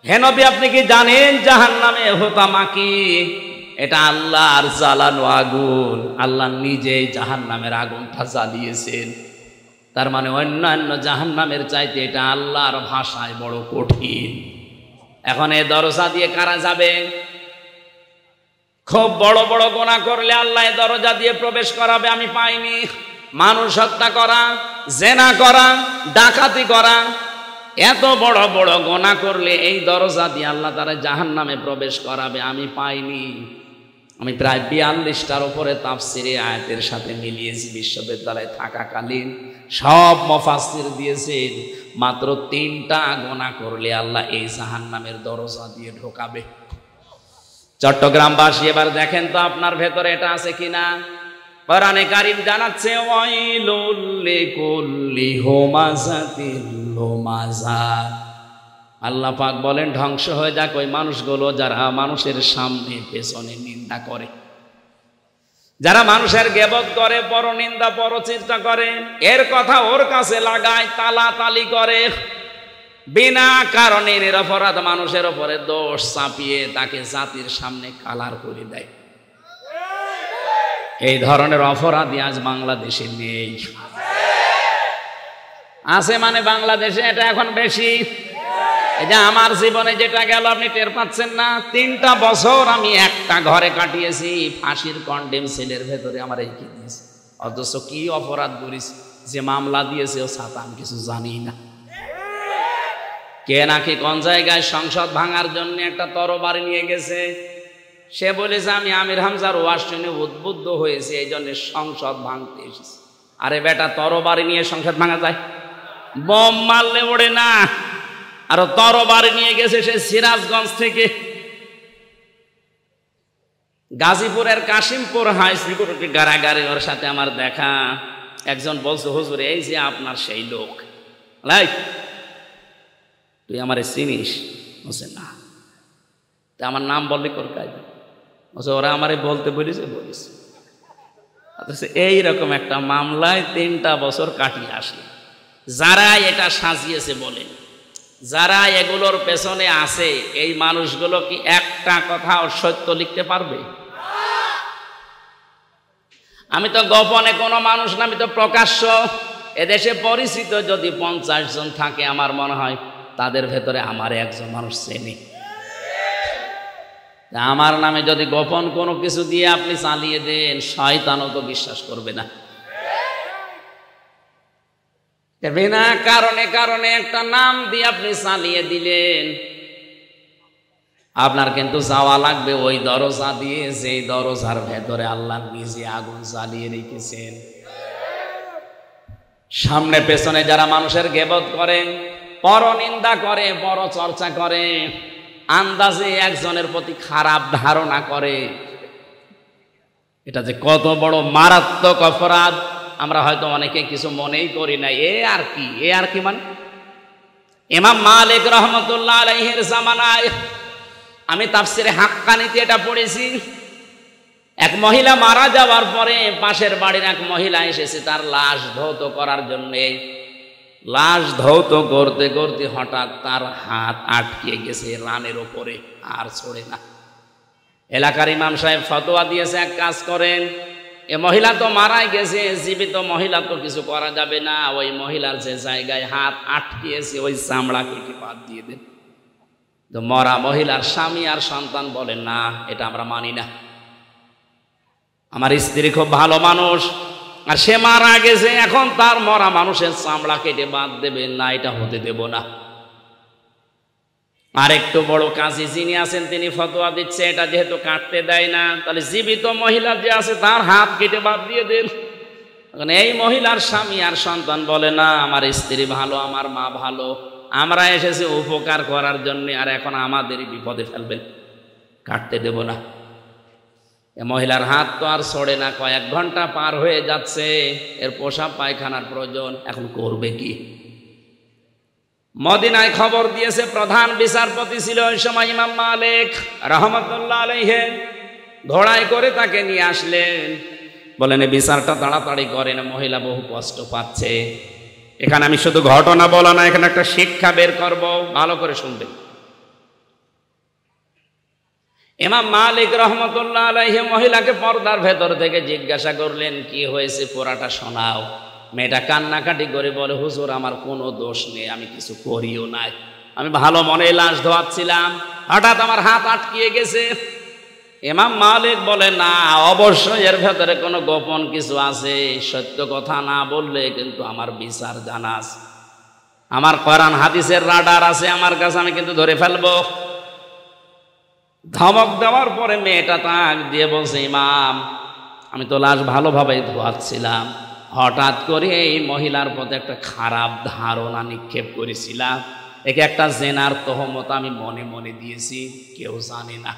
হে নবী, আপনি কি জানেন জাহান্নামে হুতমা কি? এটা আল্লাহর জ্বালানো আগুন। আল্লাহ নিজেই জাহান্নামের আগুনটা জ্বালিয়েছেন। তার মানে অন্যান্য জাহান্নামের চাইতে এটা আল্লাহর ভাষায় বড় কঠিন। এখন এই দরজা দিয়ে কারা যাবে? খুব বড় বড় গুনাহ করলে আল্লাহ এই দরজা দিয়ে প্রবেশ করাবে। আমি পাইনি। মানুষ হত্যা করা, জেনা করা, ডাকাতি করা, এত বড় বড় গুনাহ করলে এই দরজা দিয়ে আল্লাহ তারা জাহান্নামে প্রবেশ করাবে। আমি পাইনি। আমি প্রায় 42টার উপরে তাফসিরে আয়াতের সাথে মিলিয়েছি। বিশ্ববিদ্যালয়ে থাকাকালীন সব মুফাসসির দিয়েছেন মাত্র 3টা গুনাহ করলে আল্লাহ এই জাহান্নামের দরজা দিয়ে ঢোকাবে। চট্টগ্রামবাসী এবার দেখেন তো আপনার ভেতরে এটা আছে কিনা। কোরআনে কারীম জানাচ্ছে ওয়াইলুল লিকুল্লি হুমাযাতিল লুমাযা। আল্লাহ পাক বলেন ধ্বংস হয়ে যাক ওই মানুষগুলো যারা মানুষের সামনে পেছনে নিন্দা করে, যারা মানুষের গীবত করে, পরনিন্দা পরচর্চা করে, এর কথা ওর কাছে লাগায়, তালাতালি করে, বিনা কারণে নিরপরাধ মানুষের উপরে দোষ চাপিয়ে তাকে জাতির সামনে কালার করে দেয়। এই ধরনের অপরাধী আজ বাংলাদেশে নেই। আছে মানে বাংলাদেশে এটা এখন বেশি। এই যে আমার জীবনে যেটা গেল আপনি টের পাচ্ছেন না। 3টা বছর আমি একটা ঘরে কাটিয়েছি, ফাঁসির কন্ডেম সেলের ভেতরে আমার এই কি দিয়েছে। অথচ কি অপরাধ করিস, যে মামলা দিয়েছে ও সাথে আমি কিছু জানি না। কে নাকি কোন জায়গায় সংসদ ভাঙার জন্য একটা তরবারি নিয়ে গেছে। সে বলেছে আমি আমির হামজার ওয়াজ শুনে উদ্বুদ্ধ হয়েছে, এই জন্য সংসদ ভাঙতে এসেছি। আরে বেটা, তরবারি নিয়ে সংসদ ভাঙা যায়? বোম মারলে ওড়ে না। আর তরবারি নিয়ে গেছে সে সিরাজগঞ্জ থেকে। গাজীপুরের কাশিমপুর হাই সিকিউরিটি কারাগারে ওর সাথে আমার দেখা। একজন বলছে হুজুর এই যে আপনার সেই লোক, তুই আমারে চিনিস? বলছে না। তা আমার নাম বললি কোন কাজ? বলছে ওরা আমারে বলতে বলিছে। এইরকম একটা মামলায় 3টা বছর কাটিয়ে আসলে যারা এটা সাজিয়েছে বলেন, যারা এগুলোর পেছনে আছে, এই মানুষগুলো কি একটা কথা অসত্য লিখতে পারবে? আমি তো গোপনে কোনো মানুষ না, আমি তো প্রকাশ্য। এদেশে পরিচিত যদি 50 জন থাকে, আমার মনে হয় তাদের ভেতরে আমার একজন মানুষ চেনে। আমার নামে যদি গোপন কোনো কিছু দিয়ে আপনি চালিয়ে দেন, শয়তানও তো বিশ্বাস করবে না। বিনা কারণে একটা নাম দিয়ে আপনি চালিয়ে দিলেন, আপনার কিন্তু যাওয়া লাগবে ওই দরজা দিয়ে, যে দরজার ভেতরে আল্লাহ নিজে আগুন জ্বালিয়ে রেখেছেন। সামনে পেছনে যারা মানুষের গীবত করে, পরনিন্দা করে, পরচর্চা করে, আন্দাজে একজনের প্রতি খারাপ ধারণা করে, এটা যে কত বড় মারাত্মক অপরাধ আমরা হয়তো অনেকে কিছু মনেই করি না। এ আর কি মানে ইমাম মালিক রহমতুল্লাহ আলাইহির জামানায় আমি তাফসিরে হাক্কানিতে এটা পড়েছি। এক মহিলা মারা যাওয়ার পরে পাশের বাড়ির এক মহিলা এসেছে তার লাশ ধৌত করার জন্য। লাশ ধৌত করতে করতে হঠাৎ তার হাত আটকে গেছে রানের ওপরে, আর ছড়ে না। এলাকার ইমাম সাহেব ফতোয়া দিয়েছে এক কাজ করেন, এ মহিলা তো মারাই গেছে, জীবিত মহিলা তো কিছু করা যাবে না, ওই মহিলার যে জায়গায় হাত আটকিয়েছে ওই চামড়া কেটে বাদ দিয়ে দেন। তো মরা মহিলার স্বামী আর সন্তান বলেন না, এটা আমরা মানি না। আমার স্ত্রী খুব ভালো মানুষ, আর সে মারা গেছে, এখন তার মরা মানুষের চামড়া কেটে বাদ দেবেন না, এটা হতে দেব না। আর একটু বড় কাজী যিনি আছেন তিনি ফতোয়া দিচ্ছে এটা যেহেতু কাটতে দেয় না, তাহলে জীবিত মহিলা যে আছে তার হাত কেটে বাদ দিয়ে দেন। এই মহিলার স্বামী আর সন্তান বলে না আমার স্ত্রী ভালো, আমার মা ভালো, আমরা এসেছি উপকার করার জন্য, আর এখন আমাদেরই বিপদে ফেলবেন, কাটতে দেব না। এ মহিলার হাত তো আর ছড়ে না, কয়েক ঘন্টা পার হয়ে যাচ্ছে, এর পেশাব পায়খানার প্রয়োজন, এখন করবে কি? মদিনায় খবর দিয়েছে, প্রধান বিচারপতি ছিল ওই সময় ইমাম মালিক রাহমাতুল্লাহ আলাইহি, ঘোড়ায় করে তাকে নিয়ে আসলেন, বলেন এই বিচারটা তাড়াতাড়ি করেন, মহিলা বহু কষ্ট পাচ্ছে। এখানে আমি শুধু ঘটনা বলা না, এখানে একটা শিক্ষা বের করব, ভালো করে শুনবেন। ইমাম মালিক রাহমাতুল্লাহ আলাইহি মহিলাকে পর্দার ভেতর থেকে জিজ্ঞাসা করলেন কি হয়েছে, পুরাটা শোনাও। মেয়েটা কান্নাকাটি করে বলে হুজুর আমার কোনো দোষ নেই, আমি কিছু করিও নাই, আমি ভালো মনে লাশ ধোয়াচ্ছিলাম, হঠাৎ আমার হাত আটকিয়ে গেছে। ইমাম মালিক বলে না, অবশ্যই এর ভেতরে কোনো গোপন কিছু আছে, সত্য কথা না বললে কিন্তু আমার বিচার জানা আছে, আমার কোরআন হাদিসের রাডার আছে আমার কাছে, আমি কিন্তু ধরে ফেলবো। ধমক দেওয়ার পরে মেয়েটা তাক দিয়ে বলছে ইমাম আমি তো লাশ ভালোভাবে ধোয়াচ্ছিলাম, হঠাৎ করে এই মহিলার প্রতি একটা খারাপ ধারণা নিক্ষেপ করেছিলাম, একে একটা জেনার তহমত আমি মনে মনে দিয়েছি, কেউ জানে না,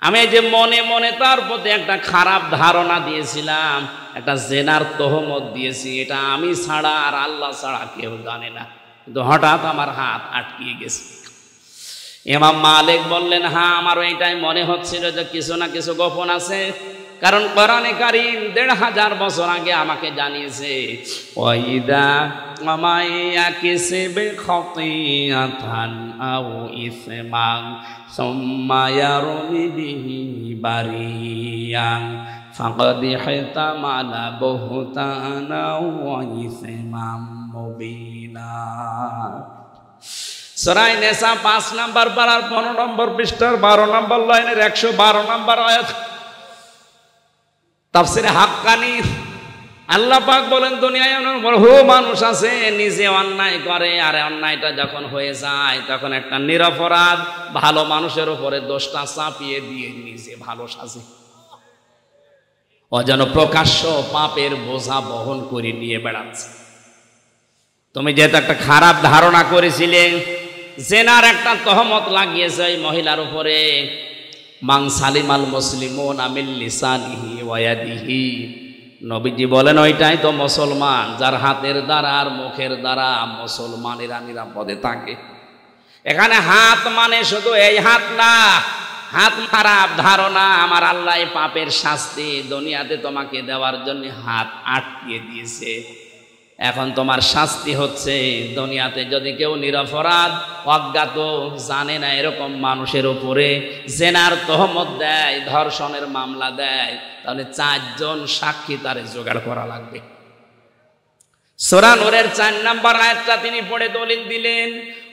আমি এই যে মনে মনে তার প্রতি একটা খারাপ ধারণা দিয়েছিলাম, একটা জেনার তহমত দিয়েছি, এটা আমি ছাড়া আর আল্লাহ ছাড়া কেউ জানে না, কিন্তু হঠাৎ আমার হাত আটকিয়ে গেছে। ইমাম মালিক বললেন হ্যাঁ আমারও এটাই মনে হচ্ছিল যে কিছু না কিছু গোপন আছে, কারণ কোরআনে কারীম ১৫০০ বছর আগে আমাকে জানিয়েছে ওয়াইদা মামাইয়া কিসবে খাতিয়াতান আও ইসমান সুম্মা ইয়ারমি বিহি বারিয়ান ফাকাদ ইহতামালা বুহতানা ওয়া ইসমান মুবিনা। সূরা নিসা ৫ নম্বর পারার ১৫ নম্বর পৃষ্ঠার ১২ নম্বর লাইনের ১১২ নম্বর আয়াত, তাফসিরে হাক্কানি। আল্লাহ পাক বলেন দুনিয়ায় বহু মানুষ আছে নিজে অন্যায় করে, আর অন্যায়টা যখন হয়ে যায় তখন একটা নিরপরাধ ভালো মানুষের উপরে দোষটা চাপিয়ে দিয়ে নিজে ভালো সাজে, ও যেন প্রকাশ্য পাপের বোঝা বহন করে নিয়ে বেড়াচ্ছে। তুমি যেহেতু একটা খারাপ ধারণা করেছিলে, জেনার একটা তহমত লাগিয়েছে ওই মহিলার উপরে, মান সালিমাল মুসলিমুনা মিন লিসানিহি ওয়া ইয়াদিহি, নবীজি বলেন ওইটাই তো মুসলমান যার হাতের দ্বারা আর মুখের দ্বারা মুসলমানেরা নিরাপদে থাকে। এখানে হাত মানে শুধু এই হাত না, হাত খারাপ ধারণা, আমার আল্লাহ পাপের শাস্তি দুনিয়াতে তোমাকে দেওয়ার জন্য হাত আটকিয়ে দিয়েছে, এখন তোমার শাস্তি হচ্ছে দুনিয়াতে যদি কেউ নিরপরাধ অজ্ঞাত জানে না এরকম মানুষের উপরে জেনার তহমত দেয়, ধর্ষণের মামলা দেয়, তাহলে ৪ জন সাক্ষী তারে জোগাড় করা লাগবে। সূরা নূরের ৪ নম্বর আয়াতটা তিনি পড়ে দলিল দিলেন,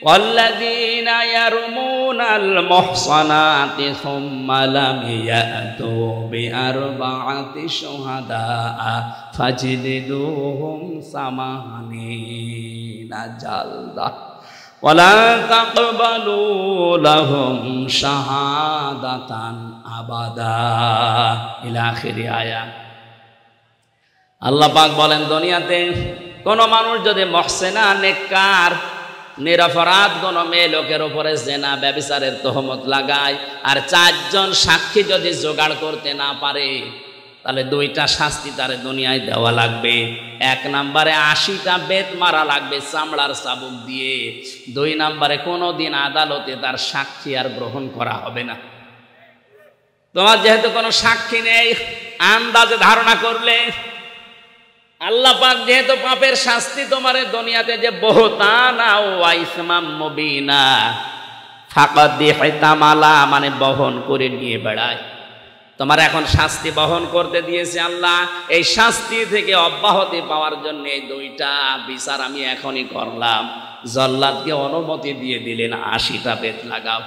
ওয়াল্লাযীনা ইয়ারমুনাল মুহসানাতি সুম্মা লাম ইয়াতু বিআরবাআতি শুহাদা ফাজলিদুহুম সামানিনা জালদা ওয়ালা তাকবালু লাহুম শাহাদাতান আবাদা ইলা আখিরি আয়াত। আল্লাহ পাক বলেন দুনিয়াতে কোন মানুষ যদি মুহসিনা নেককার নিরপরাধ কোন মেয়ে লোকের উপরে জেনা ব্যভিচারের তহমত লাগায় আর ৪ জন সাক্ষী যদি জোগাড় করতে না পারে, তাহলে 2টা শাস্তি তারে দুনিয়ায় দেওয়া লাগবে। 1 নম্বরে 80টা বেত মারা লাগবে চামড়ার চাবুক দিয়ে, 2 নম্বরে কোনোদিন আদালতে তার সাক্ষী আর গ্রহণ করা হবে না। তোমার যেহেতু কোনো সাক্ষী নেই, আন্দাজে ধারণা করলে, আল্লাহ পাক যেহেতু পাপের শাস্তি তোমারে দুনিয়াতে যে বুহতানা ওয়া ইসমাম মুবিনা, ফাকাদ ইহতামালা মানে বহন করে নিয়ে বেড়ায়, তোমার এখন শাস্তি বহন করতে দিয়েছে আল্লাহ। এই শাস্তি থেকে অব্যাহতি পাওয়ার জন্য এই 2টা বিচার আমি এখনই করলাম। জল্লাদকে অনুমতি দিয়ে দিলেন 80টা বেত লাগাও,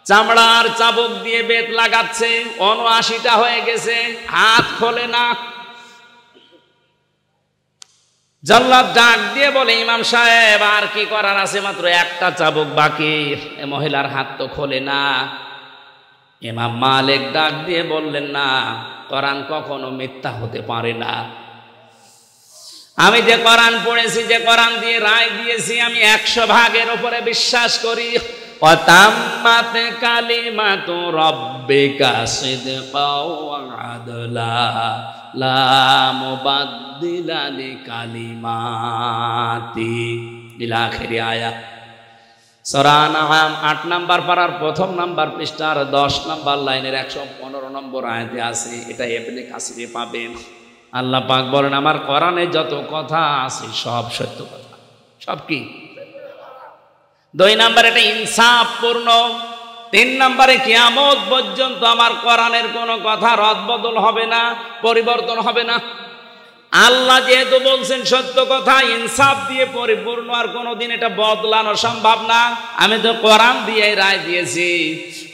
চামড়ার চাবুক দিয়ে বেত লাগাচ্ছে, 79টা হয়ে গেছে, হাত খোলে না। জল্লাদ ডাক দিয়ে বলে, ইমাম সাহেব আর কি করার আছে, মাত্র একটা চাবুক বাকি। এ মহিলার হাত তো খোলে না। ইমাম মালিক ডাক দিয়ে বললেন, না, কোরআন কখনো মিথ্যা হতে পারে না। আমি যে কোরআন পড়েছি, যে কোরআন দিয়ে রায় দিয়েছি, আমি 100 ভাগের উপরে বিশ্বাস করি। ওয়াতাম্মাত কালিমাতু রাব্বিকা সিদকাও ওয়া আদলা লা মুবাদদিলা লিকালিমাতি ইলা আখিরি আয়াত। সূরা আনআম 8 নম্বর পারার 1 নম্বর পৃষ্ঠার 10 নম্বর লাইনের 115 নম্বর আয়াতে আছে। এটা ইবনে কাসিরে পাবেন। আল্লাহ পাক বলেন, আমার কোরআনে যত কথা আছে সব সত্য কথা। সব কি? 2 নম্বর, এটা ইনসাফ পূর্ণ। 3 নম্বরে, কিয়ামত পর্যন্ত আমার কোরআনের কোনো কথা রদবদল হবে না, পরিবর্তন হবে না। আল্লাহ যেহেতু বলছেন সত্য কথা, ইনসাফ দিয়ে পরিপূর্ণ, আর কোনোদিন এটা বদলানো সম্ভব না। আমি তো কোরআন দিয়ে রায় দিয়েছি,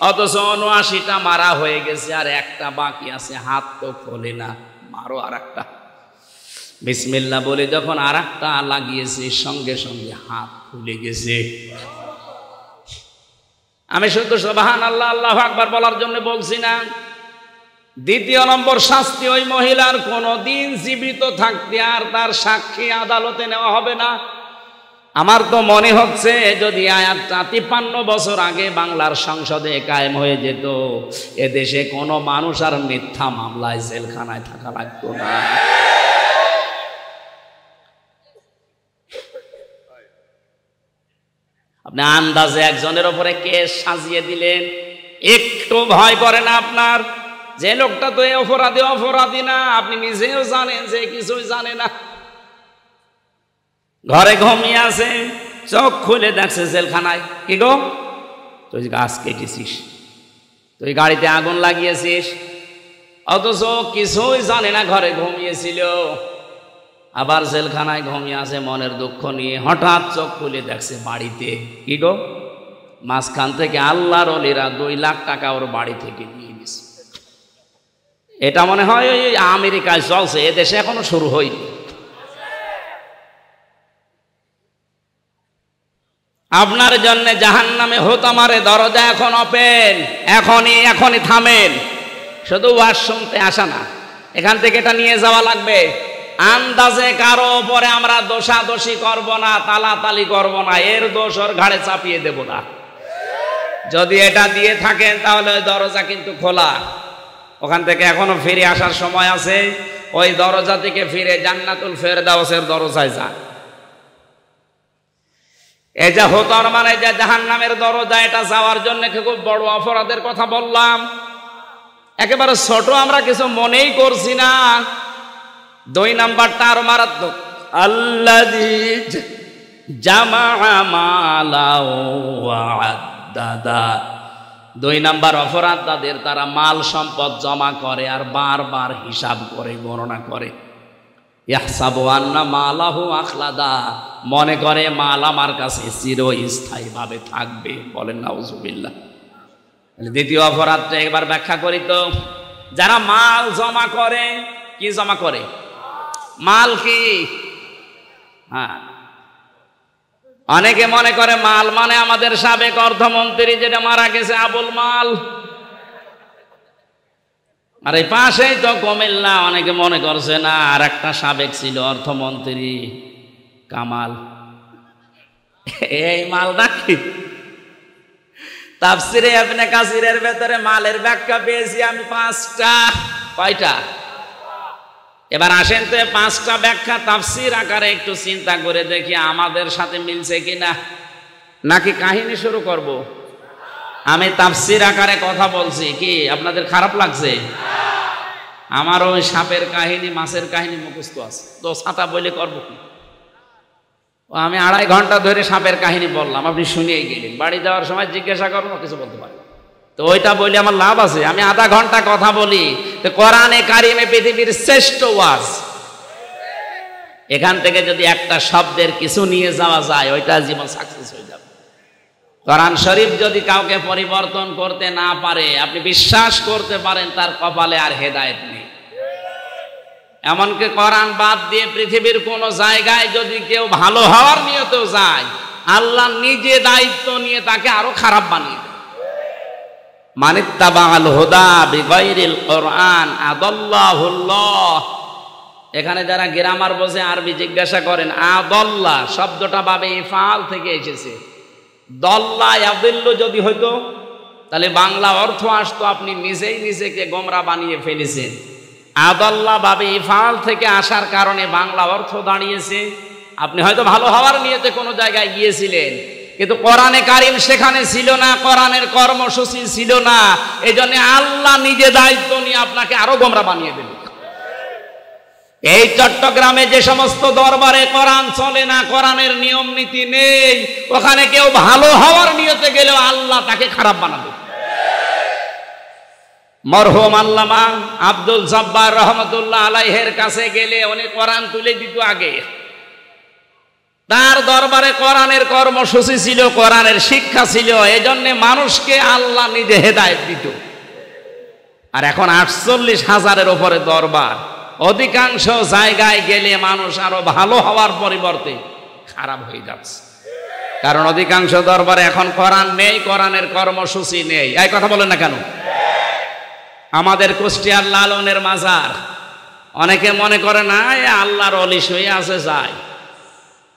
অথচ 79টা মারা হয়ে গেছে, আর একটা বাকি আছে। হাত তো খোলে না, মারো আর একটা। বিসমিল্লাহ বলে যখন আর একটা লাগিয়েছে, সঙ্গে সঙ্গে হাত খুলে গেছে। আমি শুধু সুবহানাল্লাহ, আল্লাহু আকবার বলার জন্য বলছি না। 2 নম্বর শাস্তি, ওই মহিলার কোনোদিন জীবিত থাকতে আর তার সাক্ষী আদালতে নেওয়া হবে না। আমার তো মনে হচ্ছে যদি আয়াতটা 53 বছর আগে বাংলার সংসদে কায়েম হয়ে যেত, এদেশে কোনো মানুষ আর মিথ্যা মামলায় জেলখানায় থাকা লাগতো না। আপনি আন্দাজে একজনের উপরে কেস সাজিয়ে দিলেন, একটু ভয় করে না আপনার? যে লোকটা তো অপরাধী না, আপনি নিজেও জানেন যে কিছুই জানে না। ঘরে ঘুমিয়ে আছে, চোখ খুলে দেখছে জেলখানায়। কি গো, তুই গাছ কেটেছিস, তুই গাড়িতে আগুন লাগিয়েছিস, অথচ কিছুই জানে না, ঘরে ঘুমিয়েছিল। আবার জেলখানায় ঘুমিয়ে আছে মনের দুঃখ নিয়ে। হঠাৎ চোখ খুলে দেখছে বাড়িতে। কি গো, মাঝখান থেকে আল্লাহর ওলিরা 2 লাখ টাকা ওর বাড়ি থেকে নিয়ে নিছে। এটা মনে হয় ওই আমেরিকায় চলছে, এদেশে এখনো শুরু হয়নি। আপনার জন্য জাহান্নামে হোতামারে দরজা এখন ওপেন। এখনই থামেন। শুধু ওয়াজ শুনতে আসা না, এখান থেকে এটা নিয়ে যাওয়া লাগবে। আন্দাজে কারো উপরে আমরা দোষাদোষি করব না, তালাতালি করব না, এর দোষ ওর ঘাড়ে চাপিয়ে দেব না। যদি এটা দিয়ে থাকেন তাহলে ওই দরজা কিন্তু খোলা, ওখান থেকে এখনো ফিরে আসার সময় আছে। ওই দরজা থেকে ফিরে জান্নাতুল ফেরদাউসের দরজায় যান। এই যে হোতার মানে যে জাহান্নামের দরজা, এটা যাওয়ার জন্য খুব বড় অপরাধের কথা বললাম। একেবারে ছোট আমরা কিছু মনেই করছি না। 2 নাম্বারটা আর মারাত্মক। আল্লাযী জামা মালাও ওয়া আদ্দাদা। 2 নাম্বার অপরাধ তাদের, তারা মাল সম্পদ জমা করে আর বারবার হিসাব করে, গণনা করে। ইয়াহসাবু আন্না মালাহু আখলাদা, মনে করে মাল আমার কাছে চিরস্থায়ীভাবে থাকবে। বলেন নাউজুবিল্লাহ। দ্বিতীয় অপরাধটা একবার ব্যাখ্যা করি তো। যারা মাল জমা করে, কি জমা করে? মাল কি? হ্যাঁ, অনেকে মনে করে মাল মানে আমাদের সাবেক অর্থমন্ত্রী যেটা মারা গেছে, আবুল মাল। আর এই পাশেই তো কুমিল্লা, অনেকে মনে করছে না আর একটা সাবেক ছিল অর্থমন্ত্রী, কামাল। এই মাল নাকি? তাফসিরে ইবনে কাসিরের ভেতরে মালের ব্যাখ্যা পেয়েছি আমি 5টা। কয়টা? এবার আসেন তো 5টা ব্যাখ্যা তাফসির আকারে একটু চিন্তা করে দেখি আমাদের সাথে মিলছে কিনা, নাকি কাহিনী শুরু করব? আমি তাফসির আকারে কথা বলছি, কি আপনাদের খারাপ লাগছে? আমার ওই সাপের কাহিনী, মাছের কাহিনী মুখস্থ আছে, তো ছাতা বলে করবো কি? আমি 2.5 ঘন্টা ধরে সাপের কাহিনী বললাম, আপনি শুনিয়ে গেলেন। বাড়ি যাওয়ার সময় জিজ্ঞাসা করবো, কিছু বলতে পারবো তো ওইটা বলে আমার লাভ আছে? আমি আধা ঘন্টা কথা বলি। তো কোরআনে কারিমে পৃথিবীর শ্রেষ্ঠ ওয়াজ, এখান থেকে যদি একটা শব্দের কিছু নিয়ে যাওয়া যায়, ওইটা জীবন সাকসেস হয়ে যাবে। কোরআন শরীফ যদি কাউকে পরিবর্তন করতে না পারে, আপনি বিশ্বাস করতে পারেন তার কপালে আর হেদায়েত নেই। এমনকি কোরআন বাদ দিয়ে পৃথিবীর কোন জায়গায় যদি কেউ ভালো হওয়ার নিয়তেও যায়, আল্লাহ নিজে দায়িত্ব নিয়ে তাকে আরো খারাপ বানিয়ে দেয়। মানিত্তাবাআল হুদা বিগাইরিল কোরআন আদাল্লাহুল্লাহ। এখানে যারা গ্রামার বোঝে আরবি জিজ্ঞাসা করেন, আদাল্লাহ শব্দটা বাবে ইফআল থেকে এসেছে। দল্লা ইয়াদিল্লু যদি হইতো তাহলে বাংলা অর্থ আসতো আপনি নিজেই নিজেকে গোমরা বানিয়ে ফেলেছেন। আদাল্লাহ বাবে ইফআল থেকে আসার কারণে বাংলা অর্থ দাঁড়িয়েছে আপনি হয়তো ভালো হওয়ার নিয়তে কোনো জায়গায় গিয়েছিলেন, কিন্তু কোরআনে কারিম সেখানে ছিল না, কোরআনের কর্মসূচি ছিল না, এজন্য আল্লাহ নিজে দায়িত্ব নিয়ে আপনাকে আরো গোমরা বানিয়ে দেবেন। এই চট্টগ্রামে যে সমস্ত দরবারে কোরআন চলে না, কোরআনের নিয়ম নীতি নেই, ওখানে কেউ ভালো হওয়ার নিয়তে গেলেও আল্লাহ তাকে খারাপ বানাবে। মরহুম আল্লামা আব্দুল জব্বার রহমতুল্লাহ আলাইহের কাছে গেলে উনি কোরআন তুলে দিত আগে। তার দরবারে কোরআনের কর্মসূচি ছিল, কোরআনের শিক্ষা ছিল, এজন্য মানুষকে আল্লাহ নিজে হেদায়েত দিত। আর এখন 48,000-এর উপরে দরবার, অধিকাংশ জায়গায় গেলে মানুষ আরো ভালো হওয়ার পরিবর্তে খারাপ হয়ে যাচ্ছে, কারণ অধিকাংশ দরবারে এখন কোরআন নেই, কোরআনের কর্মসূচি নেই। এই কথা বলেন না কেন? আমাদের কুষ্টিয়ার লালনের মাজার অনেকে মনে করে না আল্লাহর অলি শুয়ে আছে যায়,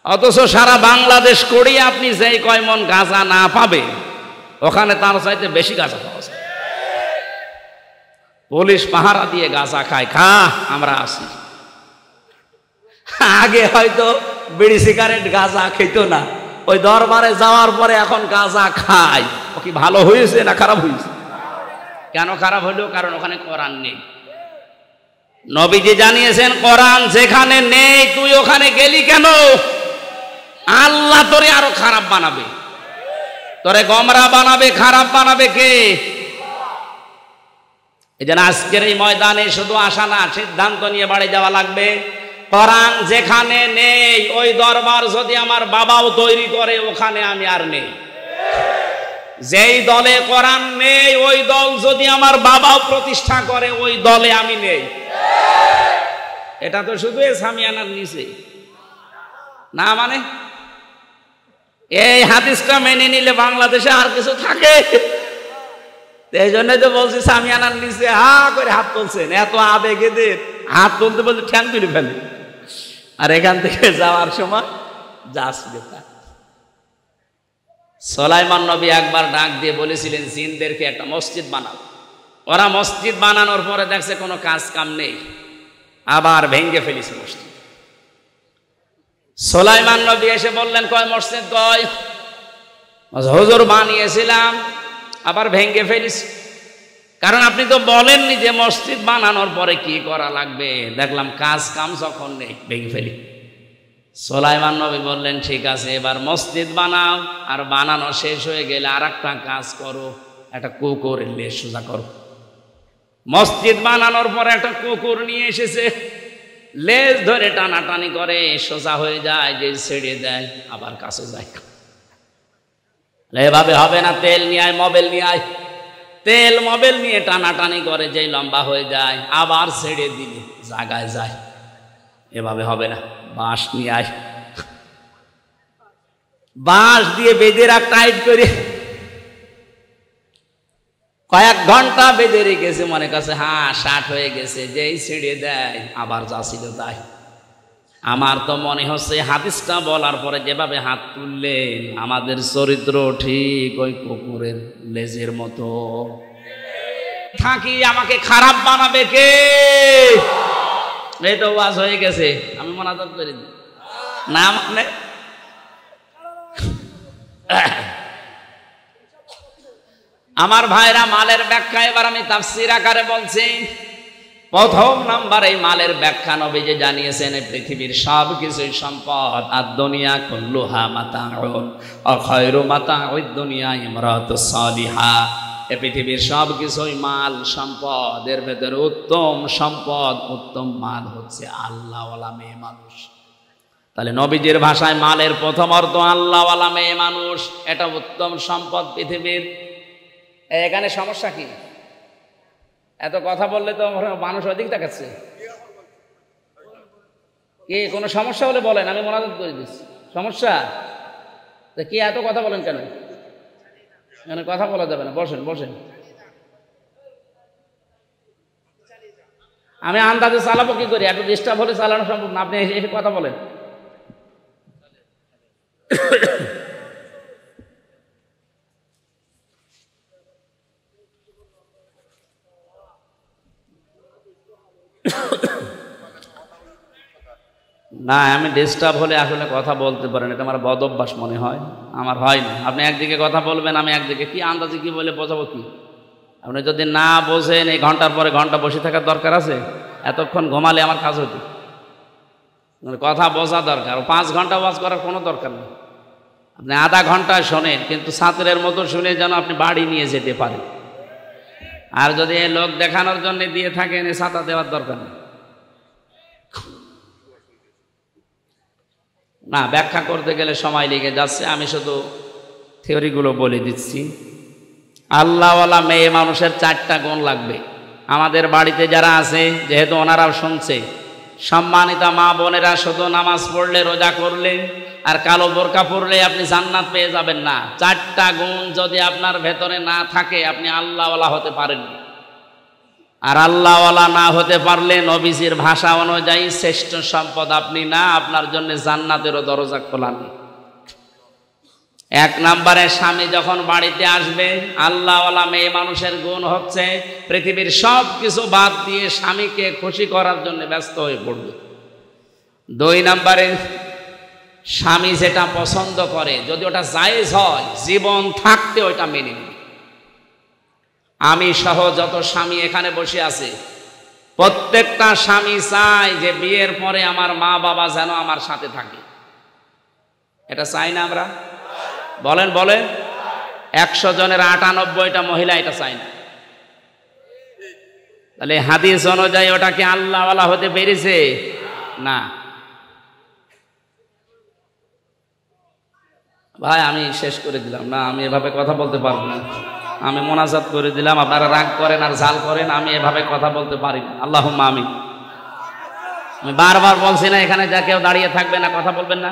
অথচ সারা বাংলাদেশ করিয়ে আপনি যেই কয় মন গাঁজা না পাবে, ওখানে তার চাইতে বেশি গাঁজা পাওয়া যায়। পুলিশ পাহারা দিয়ে গাঁজা খায়, খা আমরা আসি। আগে হয়তো বিড়ি সিগারেট গাঁজা খেত না, ওই দরবারে যাওয়ার পরে এখন গাঁজা খায়। ও কি ভালো হয়েছে না খারাপ হয়েছে? কেন খারাপ হলো? কারণ ওখানে কোরআন নেই। নবীজি জানিয়েছেন কোরআন যেখানে নেই তুই ওখানে গেলি কেন? আল্লাহ তোরে আরো খারাপ বানাবে, তোরে গোমরা বানাবে, খারাপ বানাবে কে? এই জন্য আজকের এই ময়দানে শুধু আসা না, সিদ্ধান্ত নিয়ে বাড়ি যাওয়া লাগবে। কোরআন যেখানে নেই ওই দরবার যদি আমার বাবাও তৈরি করে, ওখানে আমি আর নেই। যেই দলে কোরআন নেই ওই দল যদি আমার বাবাও প্রতিষ্ঠা করে, ওই দলে আমি নেই। এটা তো শুধু সামিয়ানার নিচে না, মানে এই হাদিসটা মেনে নিলে বাংলাদেশে আর কিছু থাকে? এই জন্য তো বলছি সামিয়ানার নিচে হা করে হাত তুলছেন, এত আবেগেদের হাত তুলতে বলছে ঠ্যাং তুলে ফেলে। আর এখান থেকে যাওয়ার সময় যাস। সুলাইমান নবী একবার ডাক দিয়ে বলেছিলেন জিনদেরকে একটা মসজিদ বানাও। ওরা মসজিদ বানানোর পরে দেখছে কোনো কাজ কাম নেই, আবার ভেঙ্গে ফেলেছে মসজিদ। সুলাইমান নবী এসে বললেন কয় মসজিদ কয়? হুজুর বানিয়েছিলাম, আবার ভেঙ্গে ফেলিস। কারণ আপনি তো বলেননি যে মসজিদ বানানোর পরে কি করা লাগবে, দেখলাম কাজ কাম যখন নেই ভেঙে ফেলি। সুলাইমান নবী বললেন ঠিক আছে, এবার মসজিদ বানাও, আর বানানো শেষ হয়ে গেলে আর একটা কাজ করো, একটা কুকুরের লেজ সোজা করো। মসজিদ বানানোর পরে একটা কুকুর নিয়ে এসেছে, লেজ ধরে টানাটানি করে সোজা হয়ে যায়, যে ছেড়ে দেয় আবার কাছে যায়। এভাবে হবে না, তেল নিয়ে আয়, মোবাইল নিয়ে আয়। তেল মোবাইল নিয়ে টানাটানি করে, যেই লম্বা হয়ে যায় আবার ছেড়ে দিলে জায়গায় যায়। এভাবে হবে না, বাঁশ নিয়ে আয়, বাঁশ দিয়ে বেঁধে রাখ টাইট করে। কয়েক ঘন্টা বেঁধে রেখেছে, মনে কাছে হ্যাঁ ষাট হয়ে গেছে, যেই ছেড়ে দেয় আবার যা ছিল তাই। আমার তো মনে হচ্ছে হাদিসটা বলার পরে যেভাবে হাত তুললেন, আমাদের চরিত্র ঠিক ওই কুকুরের লেজের মতো। থাকি আমাকে খারাপ বানাবে কে? এই তো ওয়াজ হয়ে গেছে, আমি মোনাজাত করে দিই না, মানে আমার ভাইরা মালের ব্যাখ্যা এবার আমি তাফসীর আকারে বলছি। প্রথম নাম্বার এই মালের ব্যাখ্যা নবীজি জানিয়েছেন পৃথিবীর সব কিছুই সম্পদ, আর দুনিয়া কুল্লুহা মাতাউন ওয়া খায়রু মাতাউদ দুনিয়া ইমরাতুস সালিহা। এই পৃথিবীর সব কিছুই মাল সম্পদ, এর ভেতরে উত্তম সম্পদ, উত্তম মাল হচ্ছে আল্লাহওয়ালা মেয়ে মানুষ। তাহলে নবীজির ভাষায় মালের প্রথম অর্থ আল্লাহওয়ালা মেয়ে মানুষ, এটা উত্তম সম্পদ পৃথিবীর। এখানে সমস্যা কি? এত কথা বললে তো মানুষ অধিক দেখাচ্ছে। কি কোনো সমস্যা হলে বলেন, আমি মোনাজাত করে দিচ্ছি। সমস্যা? তা কি এত কথা বলেন কেন? মানে কথা বলা যাবে না, বসেন বসেন। আমি আন্দাজে চালাবো কি করি? একটু ডিস্টার্ব হলে চালানো সম্ভব না। আপনি এসে কথা বলেন। না, আমি ডিস্টার্ব হলে আসলে কথা বলতে পারেন, এটা আমার বদ অভ্যাস মনে হয়, আমার হয় না। আপনি একদিকে কথা বলবেন, আমি একদিকে, কি আন্দাজে কি বলে বোঝাবো কি? আপনি যদি না বোঝেন, এই ঘন্টার পরে ঘন্টা বসে থাকার দরকার আছে? এতক্ষণ ঘুমালে আমার কাজ হতো। কথা বোঝা দরকার। 5 ঘন্টা ওয়াজ করার কোনো দরকার নেই। আপনি আধা ঘন্টা শোনেন, কিন্তু ছাত্রের মতো শুনে যেন আপনি বাড়ি নিয়ে যেতে পারেন। আর যদি লোক দেখানোর জন্য দিয়ে থাকেন, ছাতা দেওয়ার দরকার নেই। না, ব্যাখ্যা করতে গেলে সময় লেগে যাচ্ছে, আমি শুধু থিওরিগুলো বলে দিচ্ছি। আল্লাহওয়ালা মেয়ে মানুষের 4টা গুণ লাগবে। আমাদের বাড়িতে যারা আছে, যেহেতু ওনারাও শুনছে, সম্মানিতা মা বোনেরা, শুধু নামাজ পড়লে, রোজা করলে আর কালো বোরকা পরলে আপনি জান্নাত পেয়ে যাবেন না। 4টা গুণ যদি আপনার ভেতরে না থাকে, আপনি আল্লাহওয়ালা হতে পারেন। আর আল্লাহওয়ালা না হতে পারলে নবীজির ভাষা অনুযায়ী শ্রেষ্ঠ সম্পদ আপনি না, আপনার জন্য জান্নাতেরও দরজা খোলা নেই। 1 নম্বরে, স্বামী যখন বাড়িতে আসবে, আল্লাহওয়ালা মেয়ে মানুষের গুণ হচ্ছে পৃথিবীর সব কিছু বাদ দিয়ে স্বামীকে খুশি করার জন্য ব্যস্ত হয়ে পড়বে। 2 নম্বরে, স্বামী যেটা পছন্দ করে, যদি ওটা জায়েজ হয়, জীবন থাকতে ওইটা মেনে নেবে। আমি সহ যত স্বামী এখানে বসে আছে, প্রত্যেকটা স্বামী চায় যে বিয়ের পরে আমার মা বাবা যেন আমার সাথে থাকে। এটা চাই না আমরা? বলেন বলেন। 100 জনের 98টা মহিলা এটা চায় না। তাহলে হাদিস অনুযায়ী ওটা কি আল্লাহওয়ালা হতে পেরেছে? না। ভাই, আমি শেষ করে দিলাম। না, আমি এভাবে কথা বলতে পারবো না। আমি মোনাজাত করে দিলাম, আপনারা রাগ করেন আর জাল করেন, আমি এভাবে কথা বলতে পারি না। আল্লাহুম্মা আমিন। আমি বারবার বলছি না, এখানে যা কেউ দাঁড়িয়ে থাকবে না, কথা বলবেন না।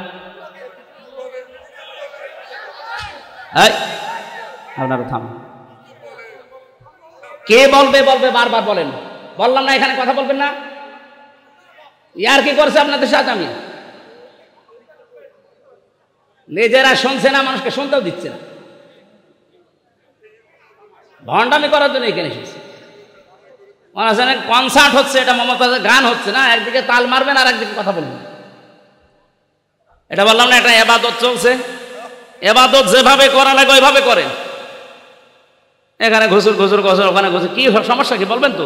আপনারা থামুন। কে বলবে বলবে, বারবার বলেন। বললাম না এখানে কথা বলবেন না। ইয়ার কি করছে আপনাদের সাথে? আমি নিজেরা শুনছে না, মানুষকে শুনতেও দিচ্ছে না। ভণ্ডামি করার জন্য এখানে এসেছে। কনসার্ট হচ্ছে, এটা মমতাজের গান হচ্ছে না, একদিকে তাল মারবেন আর একদিকে কথা বলবেন। এটা বললাম না, এটা ইবাদত চলছে। ইবাদত যেভাবে করা লাগে ওইভাবে করেন। এখানে ঘুষুর ঘুষুর ঘুষুর, ওখানে ঘুষুর, কি সমস্যা কি বলবেন তো?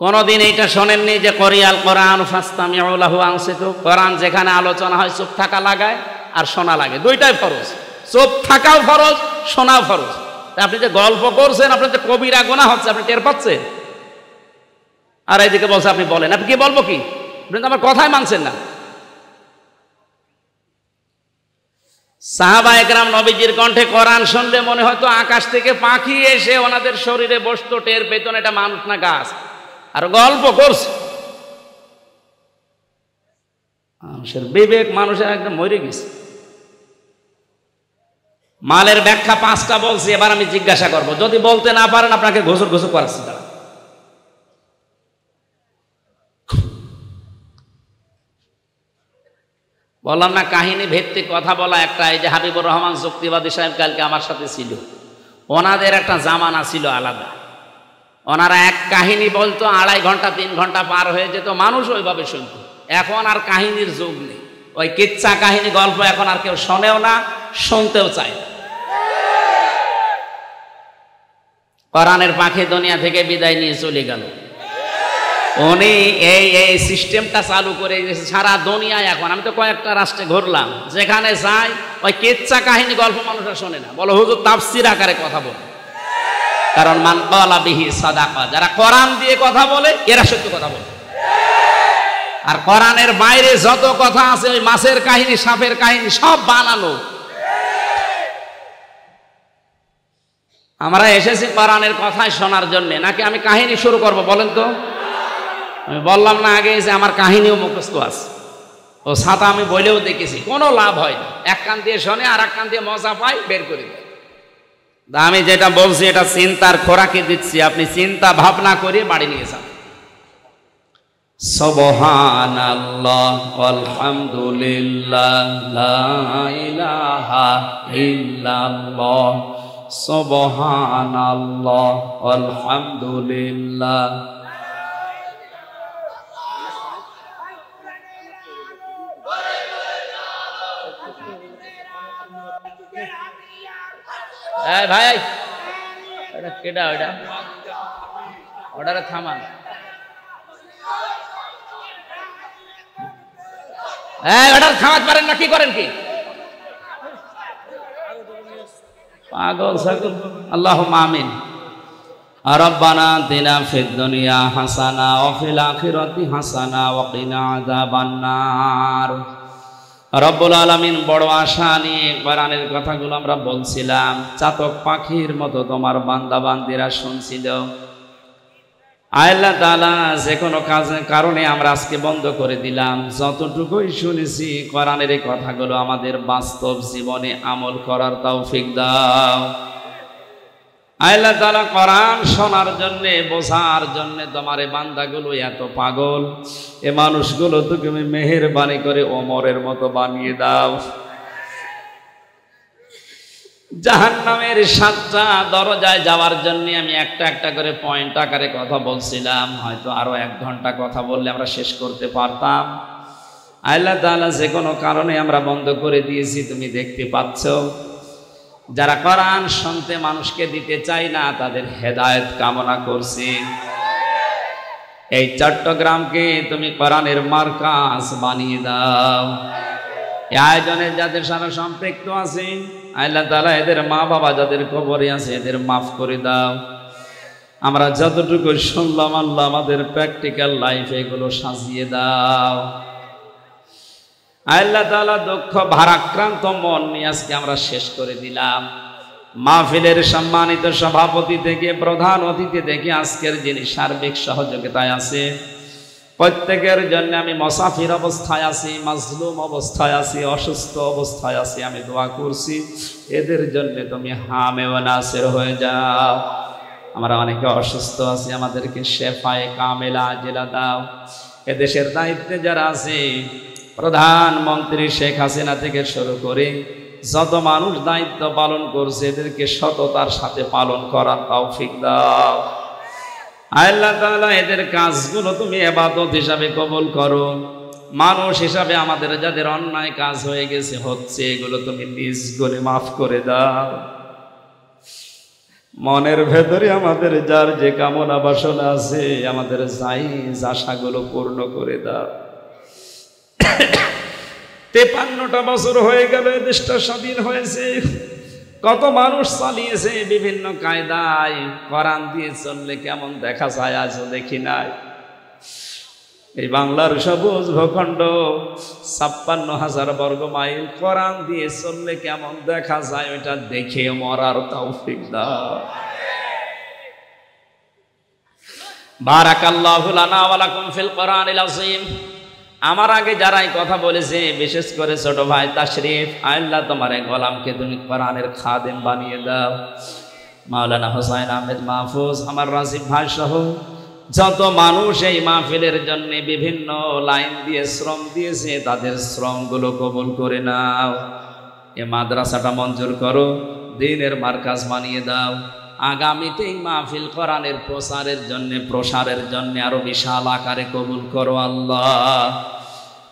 কোনদিন এইটা শোনেননি যে করিয়াল কোরআন ফাস্তামিউ লাহু আনসিতু? কোরআন যেখানে আলোচনা হয় চুপ থাকা লাগায় আর শোনা লাগে, দুইটাই ফরজ। চুপ থাকাও ফরজ, শোনাও ফরজ। আপনি যে গল্প করছেন, আপনার যে কবিরা গুনাহ হচ্ছে, আপনি টের পাচ্ছেন? আর এইদিকে বলছে আপনি বলেন। আপনি কি বলবো কি? আপনি তো আমার কথাই মানছেন না। সাহাবা একরাম নবীজির কণ্ঠে কোরআন শুনলে মনে হয়তো আকাশ থেকে পাখি এসে ওনাদের শরীরে বসতো, টের পেতন এটা মানুষ না গাছ। আর গল্প করছে। মানুষের বিবেক মানুষের একদম মরে গেছে। মালের ব্যাখ্যা 5টা বলছি, এবার আমি জিজ্ঞাসা করব, যদি বলতে না পারেন আপনাকে ঘুষুর ঘুষুর করাচ্ছি। তারা বললাম না, কাহিনী ভিত্তিক কথা বলা একটা। এই যে হাবিবুর রহমান যুক্তিবাদী সাহেব কালকে আমার সাথে ছিল, ওনাদের একটা জামানা ছিল আলাদা। ওনারা এক কাহিনী বলতো, 2.5 ঘন্টা 3 ঘন্টা পার হয়ে যেত, মানুষ ওইভাবে শুনত। এখন আর কাহিনীর যুগ নেই। ওই কিচ্ছা কাহিনী গল্প এখন আর কেউ শোনেও না, শুনতেও চায় না। কোরআনের পাখি দুনিয়া থেকে বিদায় নিয়ে চলে গেল। উনি এই সিস্টেমটা চালু করে সারা দুনিয়ায়। এখন আমি তো কয়েকটা রাষ্ট্রে ঘুরলাম, যেখানে যাই ওই কিচ্ছা কাহিনী গল্প মানুষরা শোনে না, বলো হুজুর তাফসীর আকারে কথা বলে। কারণ মান ক্বালা বিহি সাদাকা, যারা কোরআন দিয়ে কথা বলে এরা সত্য কথা বলে। আর কোরআনের বাইরে যত কথা আছে, ওই মাছের কাহিনী, সাপের কাহিনী, সব বানানো। আমরা এসেছি কোরআনের কথাই শোনার জন্য, নাকি আমি কাহিনী শুরু করব বলেন তো? আমি বললাম না আগে যে আমার কাহিনীও মুখস্থ আছে, ও ছাতা আমি বলেও দেখেছি, কোনো লাভ হয় না। এক কান দিয়ে শোনে আর এক কান দিয়ে মজা পাই, বের করে দেয়। আমি যেটা বলছি এটা চিন্তার খোরাকে দিচ্ছি, আপনি চিন্তা ভাবনা করে বাড়ি নিয়ে যান। সুবহানাল্লাহ আলহামদুলিল্লাহ লা ইলাহা ইল্লাল্লাহ সুবহানাল্লাহ আলহামদুলিল্লাহ। এই ভাই, এটা কেডা? ওটা অর্ডারে থামান। অর্ডার থামাতে পারেন না, কি করেন কি? পাগল ছাগল। আল্লাহুম্মা আমিন। রব্বানা আতিনা ফিদ দুনিয়া হাসানা ওয়া ফিল আখিরাতি হাসানা ওয়া কিনা আযাবান নার। রব্বুল আলামিন বড় আশা নিয়ে কোরআনের কথাগুলো আমরা বলছিলাম, চাতক পাখির মতো তোমার বান্দা বান্দিরা শুনছিল। আল্লাহ তাআলা যে কোনো কারণে আমরা আজকে বন্ধ করে দিলাম, যতটুকুই শুনেছি কোরআনের এই কথাগুলো আমাদের বাস্তব জীবনে আমল করার তৌফিক দাও। আল্লাহ তাআলা কোরআন শোনার জন্য, বোঝার জন্য তোমার এই বান্দাগুলো এত পাগল, এ মানুষগুলো তুমি মেহেরবানি করে ওমরের মতো বানিয়ে দাও। জাহান্নামের 7টা দরজায় যাওয়ার জন্য আমি একটা একটা করে পয়েন্ট আকারে কথা বলছিলাম, হয়তো আরো 1 ঘন্টা কথা বললে আমরা শেষ করতে পারতাম। আল্লাহ তাআলা যে কোনো কারণে আমরা বন্ধ করে দিয়েছি, তুমি দেখতে পাচ্ছ। যারা কোরআন শুনতে মানুষকে দিতে চায় না, তাদের হেদায়েত কামনা করছি। এই চট্টগ্রামকে তুমি কোরআনের মার্কাজ বানিয়ে দাও। এই আয়োজনে যাদের সারা সম্পৃক্ত আছে, আল্লাহ তাআলা এদের মা বাবা যাদের কবরে আছে এদের মাফ করে দাও। আমরা যতটুকু শুনলাম আল্লাহ আমাদের প্র্যাকটিক্যাল লাইফে এগুলো সাজিয়ে দাও। আল্লাহ তাআলা দুঃখ ভারাক্রান্ত মন নিয়ে আজকে আমরা শেষ করে দিলাম। মাহফিলের সম্মানিত সভাপতি থেকে প্রধান অতিথি থেকে আজকের যিনি সার্বিক সহযোগিতায় আছে, প্রত্যেকের জন্য আমি মুসাফির অবস্থায় আছি, মাজলুম অবস্থায় আছি, অসুস্থ অবস্থায় আছি, আমি দোয়া করছি এদের জন্য তুমি হামে ওয়া নাসির হয়ে যাও। আমরা অনেকে অসুস্থ আছি, আমাদেরকে শেফায়ে কামেলা আজেলা দাও। এদেশের দায়িত্বে যারা আছে, প্রধানমন্ত্রী শেখ হাসিনা থেকে শুরু করে যত মানুষ দায়িত্ব পালন করছে, এদেরকে সততার সাথে পালন করার তৌফিক দাও। আল্লাহ তাআলা এদের কাজগুলো তুমি ইবাদত হিসাবে কবুল করো। মানুষ হিসাবে আমাদের যাদের অন্যায় কাজ হয়ে গেছে হচ্ছে, এগুলো তুমি নিজ করে মাফ করে দাও। মনের ভেতরে আমাদের যার যে কামনা বাসনা আছে, আমাদের জায়েজ আশাগুলো পূর্ণ করে দাও। 53টা বছর হয়ে গেল দেশটা স্বাধীন হয়েছে, কত মানুষ চালিয়েছে বিভিন্ন কায়দায়। কোরআন দিয়ে চললে কেমন দেখা যায় আজও দেখি নাই। এই বাংলার সবুজ ভূখণ্ড 56,000 বর্গ মাইল, কোরআন দিয়ে চললে কেমন দেখা যায় ওইটা দেখে মরার তৌফিক দাও। বারাকাল্লাহু লানা ওয়া লাকুম ফিল কোরআনিল আযীম। আমার আগে যারাই কথা বলেছে, বিশেষ করে ছোট ভাই তাশরিফ, আল্লাহ তোমার এই গোলামকে তুমি কোরআনের খাদেম বানিয়ে দাও। মাওলানা হোসাইন আহমেদ মাহফুজ, আমার রাসিফ ভাই সহ যত মানুষ এই মাহফিলের জন্য বিভিন্ন লাইন দিয়ে শ্রম দিয়েছে, তাদের শ্রমগুলো কবুল করে নাও। এ মাদ্রাসাটা মঞ্জুর করো, দ্বীনের মার্কাজ বানিয়ে দাও। আগামীতে এই মাহফিল কোরআনের প্রসারের জন্য আরো বিশাল আকারে কবুল করো আল্লাহ।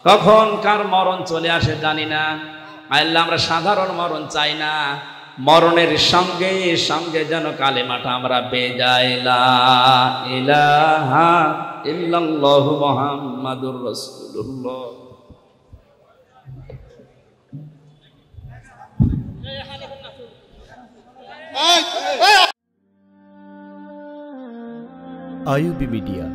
কখন কার মরণ চলে আসে জানি না আল্লাহ, আমরা সাধারণ মরণ চাই না, মরণের সঙ্গে সঙ্গে যেন কালেমাটা আমরা পেয়ে যাই, লা ইলাহা ইল্লাল্লাহু মুহাম্মাদুর রাসূলুল্লাহ। IUB media